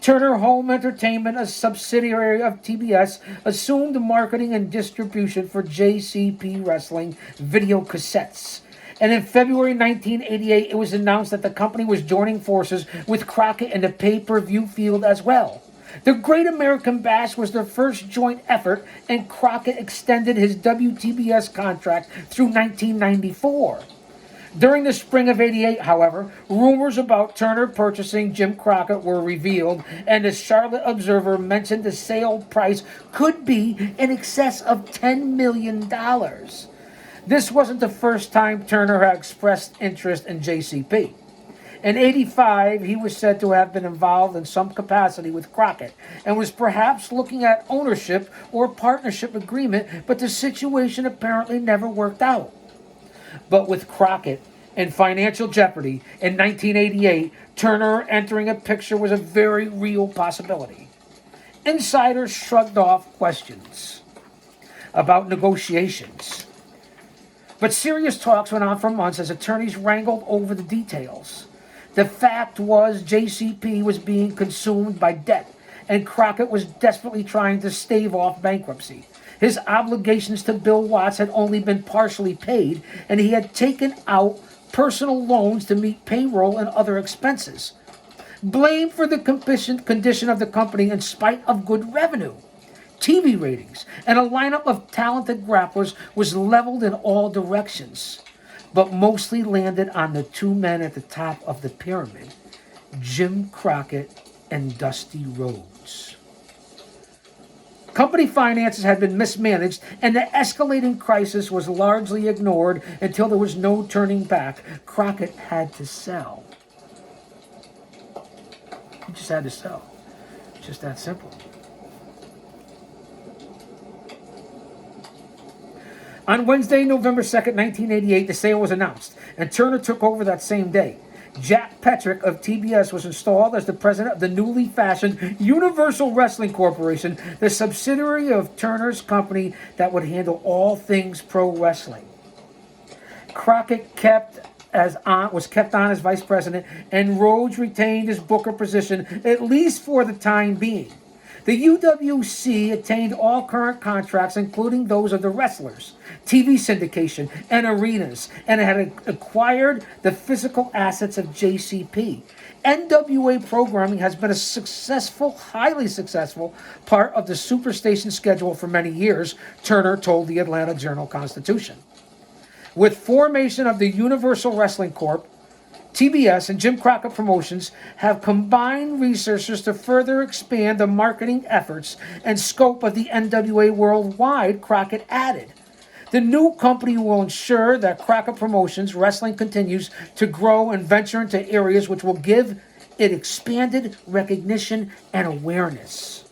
Turner Home Entertainment, a subsidiary of TBS, assumed marketing and distribution for JCP Wrestling video cassettes. And in February 1988, it was announced that the company was joining forces with Crockett in the pay-per-view field as well. The Great American Bash was their first joint effort, and Crockett extended his WTBS contract through 1994. During the spring of '88, however, rumors about Turner purchasing Jim Crockett were revealed, and the Charlotte Observer mentioned the sale price could be in excess of $10 million. This wasn't the first time Turner had expressed interest in JCP. In '85, he was said to have been involved in some capacity with Crockett and was perhaps looking at ownership or partnership agreement, but the situation apparently never worked out. But with Crockett in financial jeopardy in 1988, Turner entering a picture was a very real possibility. Insiders shrugged off questions about negotiations. But serious talks went on for months as attorneys wrangled over the details. The fact was JCP was being consumed by debt, and Crockett was desperately trying to stave off bankruptcy. His obligations to Bill Watts had only been partially paid, and he had taken out personal loans to meet payroll and other expenses. Blame for the condition of the company in spite of good revenue, TV ratings, and a lineup of talented grapplers was leveled in all directions, but mostly landed on the two men at the top of the pyramid, Jim Crockett and Dusty Rhodes. Company finances had been mismanaged, and the escalating crisis was largely ignored until there was no turning back. Crockett had to sell. He just had to sell. It's just that simple. On Wednesday, November 2nd, 1988, the sale was announced, and Turner took over that same day. Jack Petrick of TBS was installed as the president of the newly fashioned Universal Wrestling Corporation, the subsidiary of Turner's company that would handle all things pro wrestling. Crockett was kept on as vice president, and Rhodes retained his booker position at least for the time being. The UWC attained all current contracts, including those of the wrestlers, TV syndication, and arenas, and had acquired the physical assets of JCP. NWA programming has been a highly successful part of the Superstation schedule for many years, Turner told the Atlanta Journal-Constitution. With formation of the Universal Wrestling Corp, TBS and Jim Crockett Promotions have combined resources to further expand the marketing efforts and scope of the NWA worldwide, Crockett added. The new company will ensure that Crockett Promotions Wrestling continues to grow and venture into areas which will give it expanded recognition and awareness.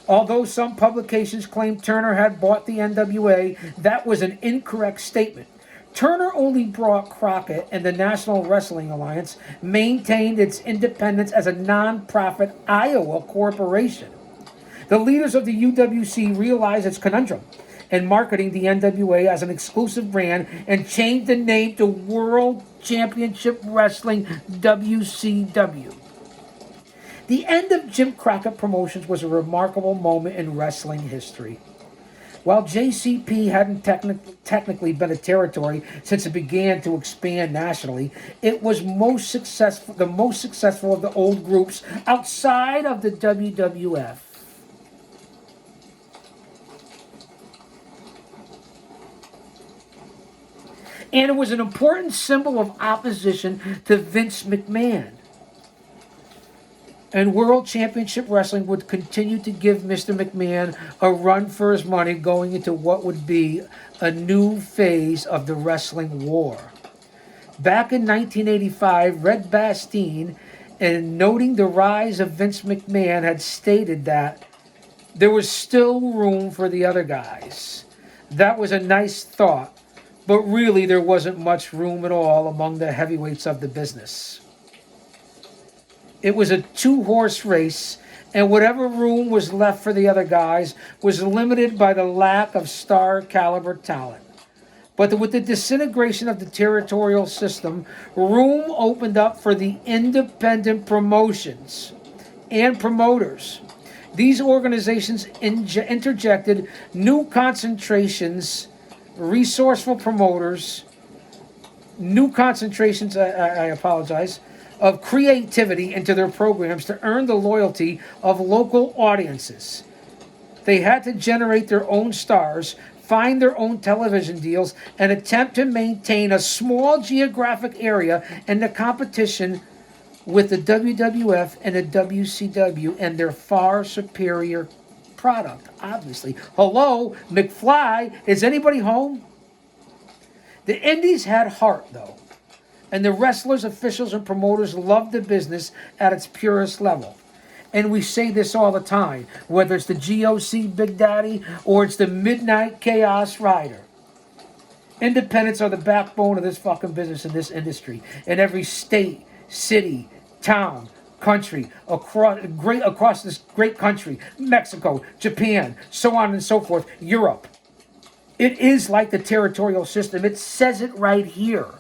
Although some publications claim Turner had bought the NWA, that was an incorrect statement. Turner only bought Crockett, and the National Wrestling Alliance maintained its independence as a non-profit Iowa corporation. The leaders of the UWC realized its conundrum in marketing the NWA as an exclusive brand and changed the name to World Championship Wrestling, WCW. The end of Jim Crockett Promotions was a remarkable moment in wrestling history. While JCP hadn't technically been a territory since it began to expand nationally, it was the most successful of the old groups outside of the WWF. And it was an important symbol of opposition to Vince McMahon. And World Championship Wrestling would continue to give Mr. McMahon a run for his money going into what would be a new phase of the wrestling war. Back in 1985, Red Bastien, in noting the rise of Vince McMahon, had stated that there was still room for the other guys. That was a nice thought, but really there wasn't much room at all among the heavyweights of the business. It was a two-horse race, and whatever room was left for the other guys was limited by the lack of star-caliber talent. But with the disintegration of the territorial system, room opened up for the independent promotions and promoters. These organizations interjected new concentrations, resourceful promoters, of creativity into their programs to earn the loyalty of local audiences. They had to generate their own stars, find their own television deals, and attempt to maintain a small geographic area in the competition with the WWF and the WCW and their far superior product, obviously. Hello, McFly, is anybody home? The Indies had heart, though. And the wrestlers, officials, and promoters loved the business at its purest level. And we say this all the time, whether it's the GOC Big Daddy or it's the Midnight Chaos Rider. Independents are the backbone of this fucking business in this industry. In every state, city, town, country, across this great country, Mexico, Japan, so on and so forth, Europe. It is like the territorial system. It says it right here.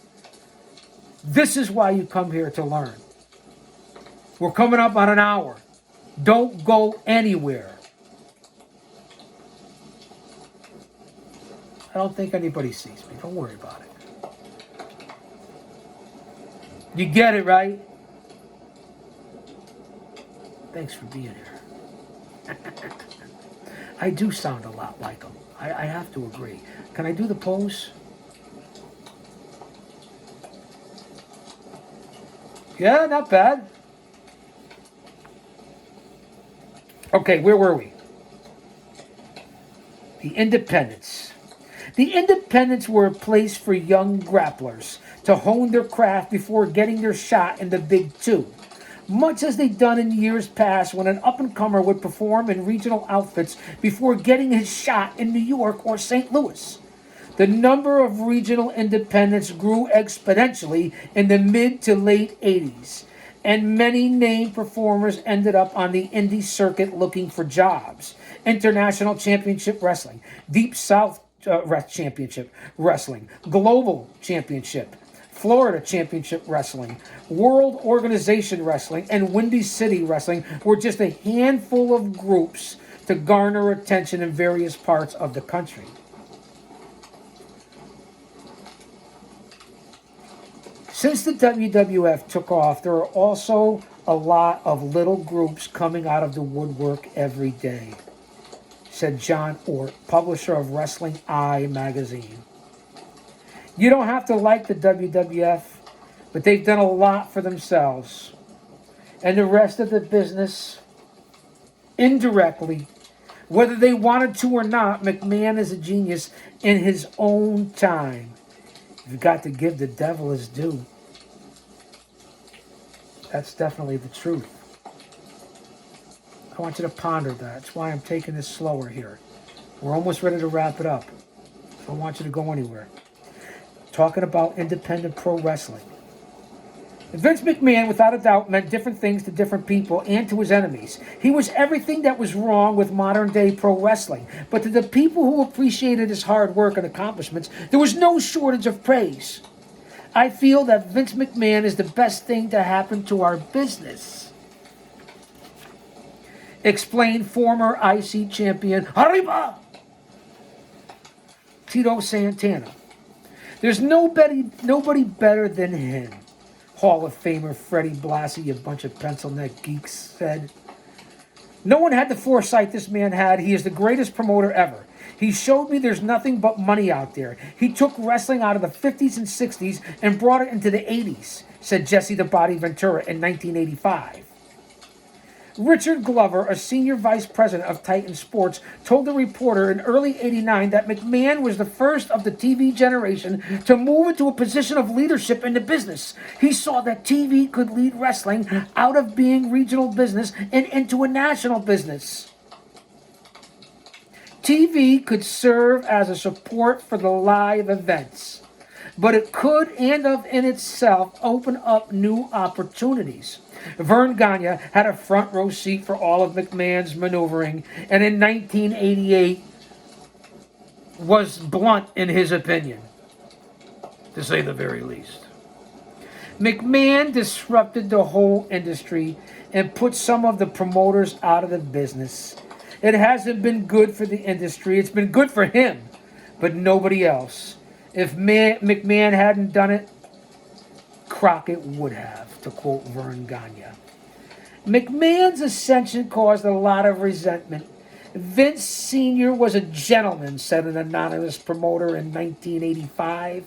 This is why you come here to learn. We're coming up on an hour. Don't go anywhere. I don't think anybody sees me. Don't worry about it. You get it, right? Thanks for being here. I do sound a lot like them. I have to agree. Can I do the pose? Yeah, not bad. Okay, where were we? The Independents. The Independents were a place for young grapplers to hone their craft before getting their shot in the Big Two. Much as they'd done in years past when an up-and-comer would perform in regional outfits before getting his shot in New York or St. Louis. The number of regional independents grew exponentially in the mid to late 80s, and many named performers ended up on the indie circuit looking for jobs. International Championship Wrestling, Deep South Championship Wrestling, Global Championship, Florida Championship Wrestling, World Organization Wrestling, and Windy City Wrestling were just a handful of groups to garner attention in various parts of the country. Since the WWF took off, there are also a lot of little groups coming out of the woodwork every day, said John Ort, publisher of Wrestling Eye magazine. You don't have to like the WWF, but they've done a lot for themselves. And the rest of the business, indirectly, whether they wanted to or not, McMahon is a genius in his own time. You've got to give the devil his due. That's definitely the truth. I want you to ponder that. That's why I'm taking this slower here. We're almost ready to wrap it up. I don't want you to go anywhere. Talking about independent pro wrestling. Vince McMahon, without a doubt, meant different things to different people and to his enemies. He was everything that was wrong with modern-day pro wrestling. But to the people who appreciated his hard work and accomplishments, there was no shortage of praise. I feel that Vince McMahon is the best thing to happen to our business, explained former IC champion Arriba Tito Santana. There's nobody better than him, Hall of Famer Freddie Blassie, a bunch of pencil neck geeks, said. No one had the foresight this man had. He is the greatest promoter ever. He showed me there's nothing but money out there. He took wrestling out of the 50s and 60s and brought it into the 80s, said Jesse the Body Ventura in 1985. Richard Glover, a senior vice president of Titan Sports, told the reporter in early '89 that McMahon was the first of the TV generation to move into a position of leadership in the business. He saw that TV could lead wrestling out of being regional business and into a national business. TV could serve as a support for the live events, but it could and of in itself open up new opportunities. Vern Gagne had a front row seat for all of McMahon's maneuvering, and in 1988 was blunt in his opinion, to say the very least. McMahon disrupted the whole industry and put some of the promoters out of the business. It hasn't been good for the industry. It's been good for him, but nobody else. If McMahon hadn't done it, Crockett would have, to quote Vern Gagne. McMahon's ascension caused a lot of resentment. Vince Sr. was a gentleman, said an anonymous promoter in 1985.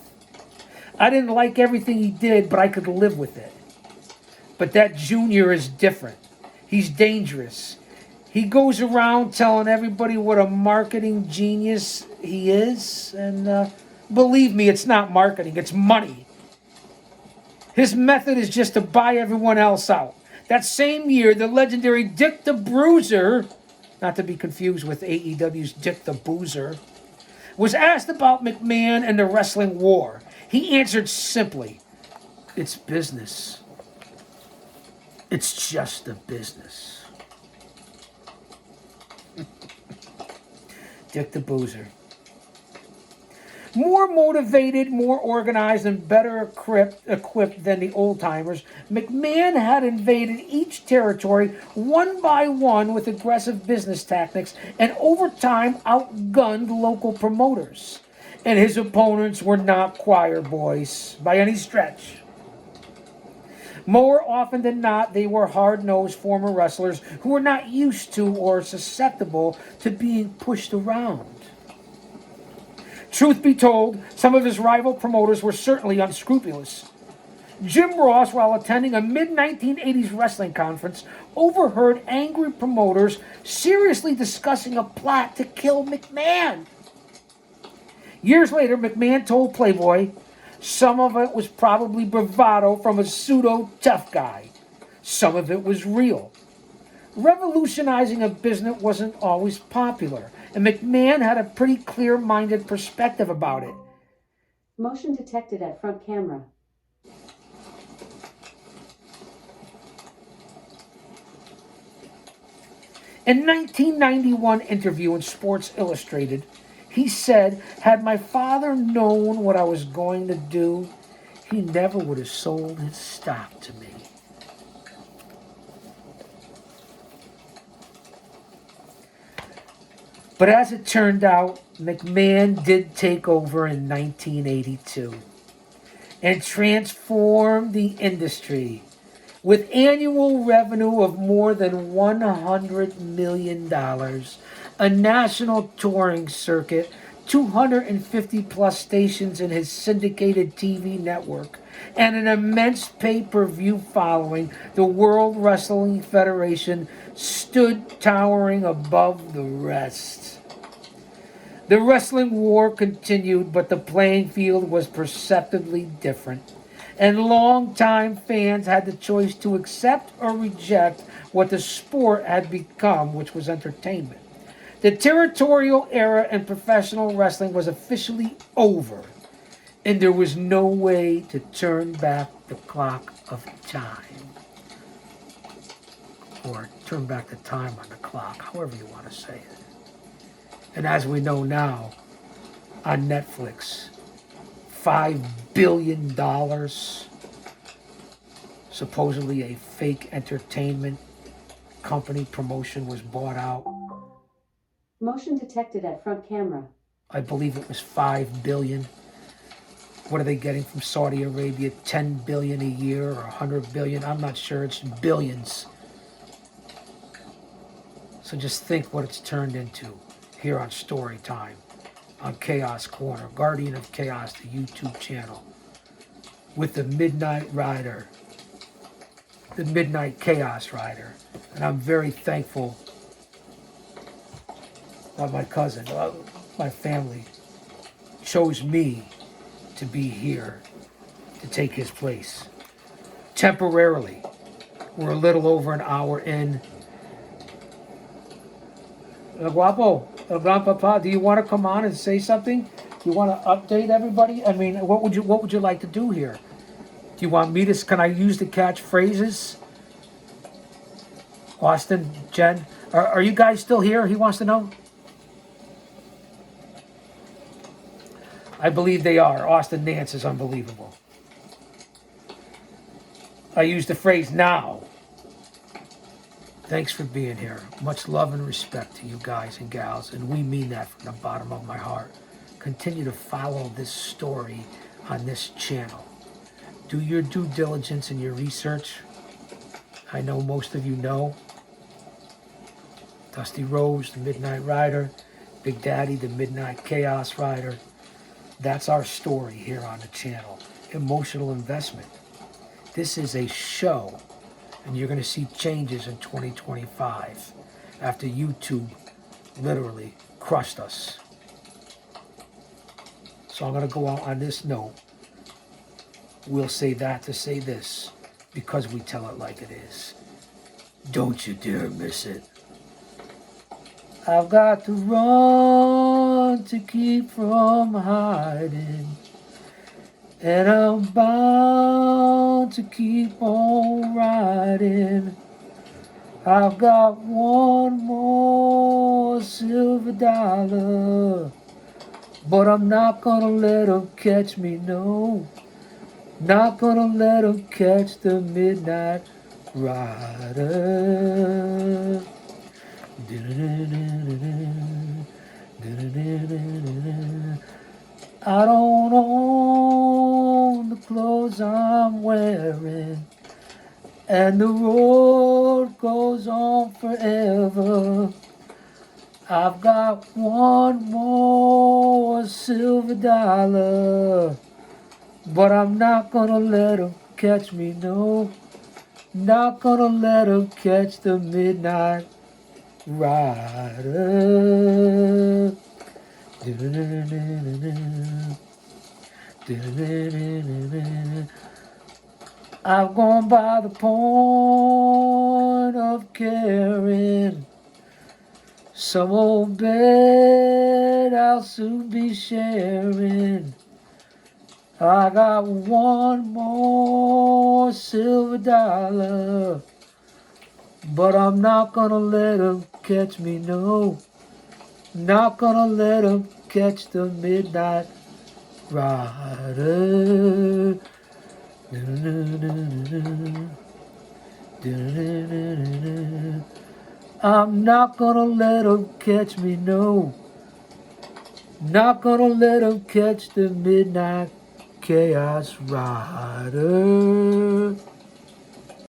I didn't like everything he did, but I could live with it. But that Junior is different. He's dangerous. He goes around telling everybody what a marketing genius he is, and believe me, it's not marketing, it's money. His method is just to buy everyone else out. That same year, the legendary Dick the Bruiser, not to be confused with AEW's Dick the Boozer, was asked about McMahon and the wrestling war. He answered simply, it's business. It's just a business. Dick the Boozer. More motivated, more organized, and better equipped than the old-timers, McMahon had invaded each territory one by one with aggressive business tactics and over time outgunned local promoters. And his opponents were not choir boys by any stretch. More often than not, they were hard-nosed former wrestlers who were not used to or susceptible to being pushed around. Truth be told, some of his rival promoters were certainly unscrupulous. Jim Ross, while attending a mid-1980s wrestling conference, overheard angry promoters seriously discussing a plot to kill McMahon. Years later, McMahon told Playboy, some of it was probably bravado from a pseudo-tough guy. Some of it was real. Revolutionizing a business wasn't always popular, and McMahon had a pretty clear-minded perspective about it. Motion detected at front camera. In 1991 interview in Sports Illustrated, He said, had my father known what I was going to do, he never would have sold his stock to me. But as it turned out, McMahon did take over in 1982 and transformed the industry with annual revenue of more than $100 million, a national touring circuit, 250 plus stations in his syndicated TV network, and an immense pay-per-view following. The World Wrestling Federation stood towering above the rest. The wrestling war continued, but the playing field was perceptibly different, and longtime fans had the choice to accept or reject what the sport had become, which was entertainment. The territorial era in professional wrestling was officially over, and there was no way to turn back the clock of time. Or turn back the time on the clock, however you want to say it. And as we know now, on Netflix, $5 billion, supposedly a fake entertainment company promotion was bought out. Motion detected at front camera. I believe it was $5 billion. What are they getting from Saudi Arabia? $10 billion a year or $100 billion? I'm not sure. It's billions. So just think what it's turned into here on Storytime, on Chaos Corner, Guardian of Chaos, the YouTube channel, with the Midnight Rider, the Midnight Chaos Rider. And I'm very thankful that my cousin, my family, chose me to be here to take his place. Temporarily. We're a little over an hour in. El Guapo, El Grandpapa, do you want to come on and say something? Do you want to update everybody? I mean, what would you like to do here? Do you want me to, can I use the catchphrases? Austin, Jen, are you guys still here? He wants to know. I believe they are. Austin Nance is unbelievable. I use the phrase now. Thanks for being here. Much love and respect to you guys and gals, and we mean that from the bottom of my heart. Continue to follow this story on this channel. Do your due diligence in your research. I know most of you know. Dusty Rose, the Midnight Rider. Big Daddy, the Midnight Chaos Rider. That's our story here on the channel. Emotional investment. This is a show. And you're going to see changes in 2025 after YouTube literally crushed us. So I'm going to go out on this note. We'll say that to say this because we tell it like it is. Don't you dare miss it. I've got to run to keep from hiding. And I'm bound to keep on riding. I've got one more silver dollar, but I'm not gonna let 'em catch me, no. Not gonna let 'em catch the Midnight Rider. I don't own the clothes I'm wearing, and the road goes on forever. I've got one more silver dollar, but I'm not gonna let 'em catch me, no. Not gonna let 'em catch the Midnight Rider. I've gone by the point of caring. Some old bed I'll soon be sharing. I got one more silver dollar, but I'm not gonna let 'em catch me, no. Not gonna let 'em catch the midnight rider. I'm not gonna let 'em catch me, no. Not gonna let 'em catch the midnight chaos rider.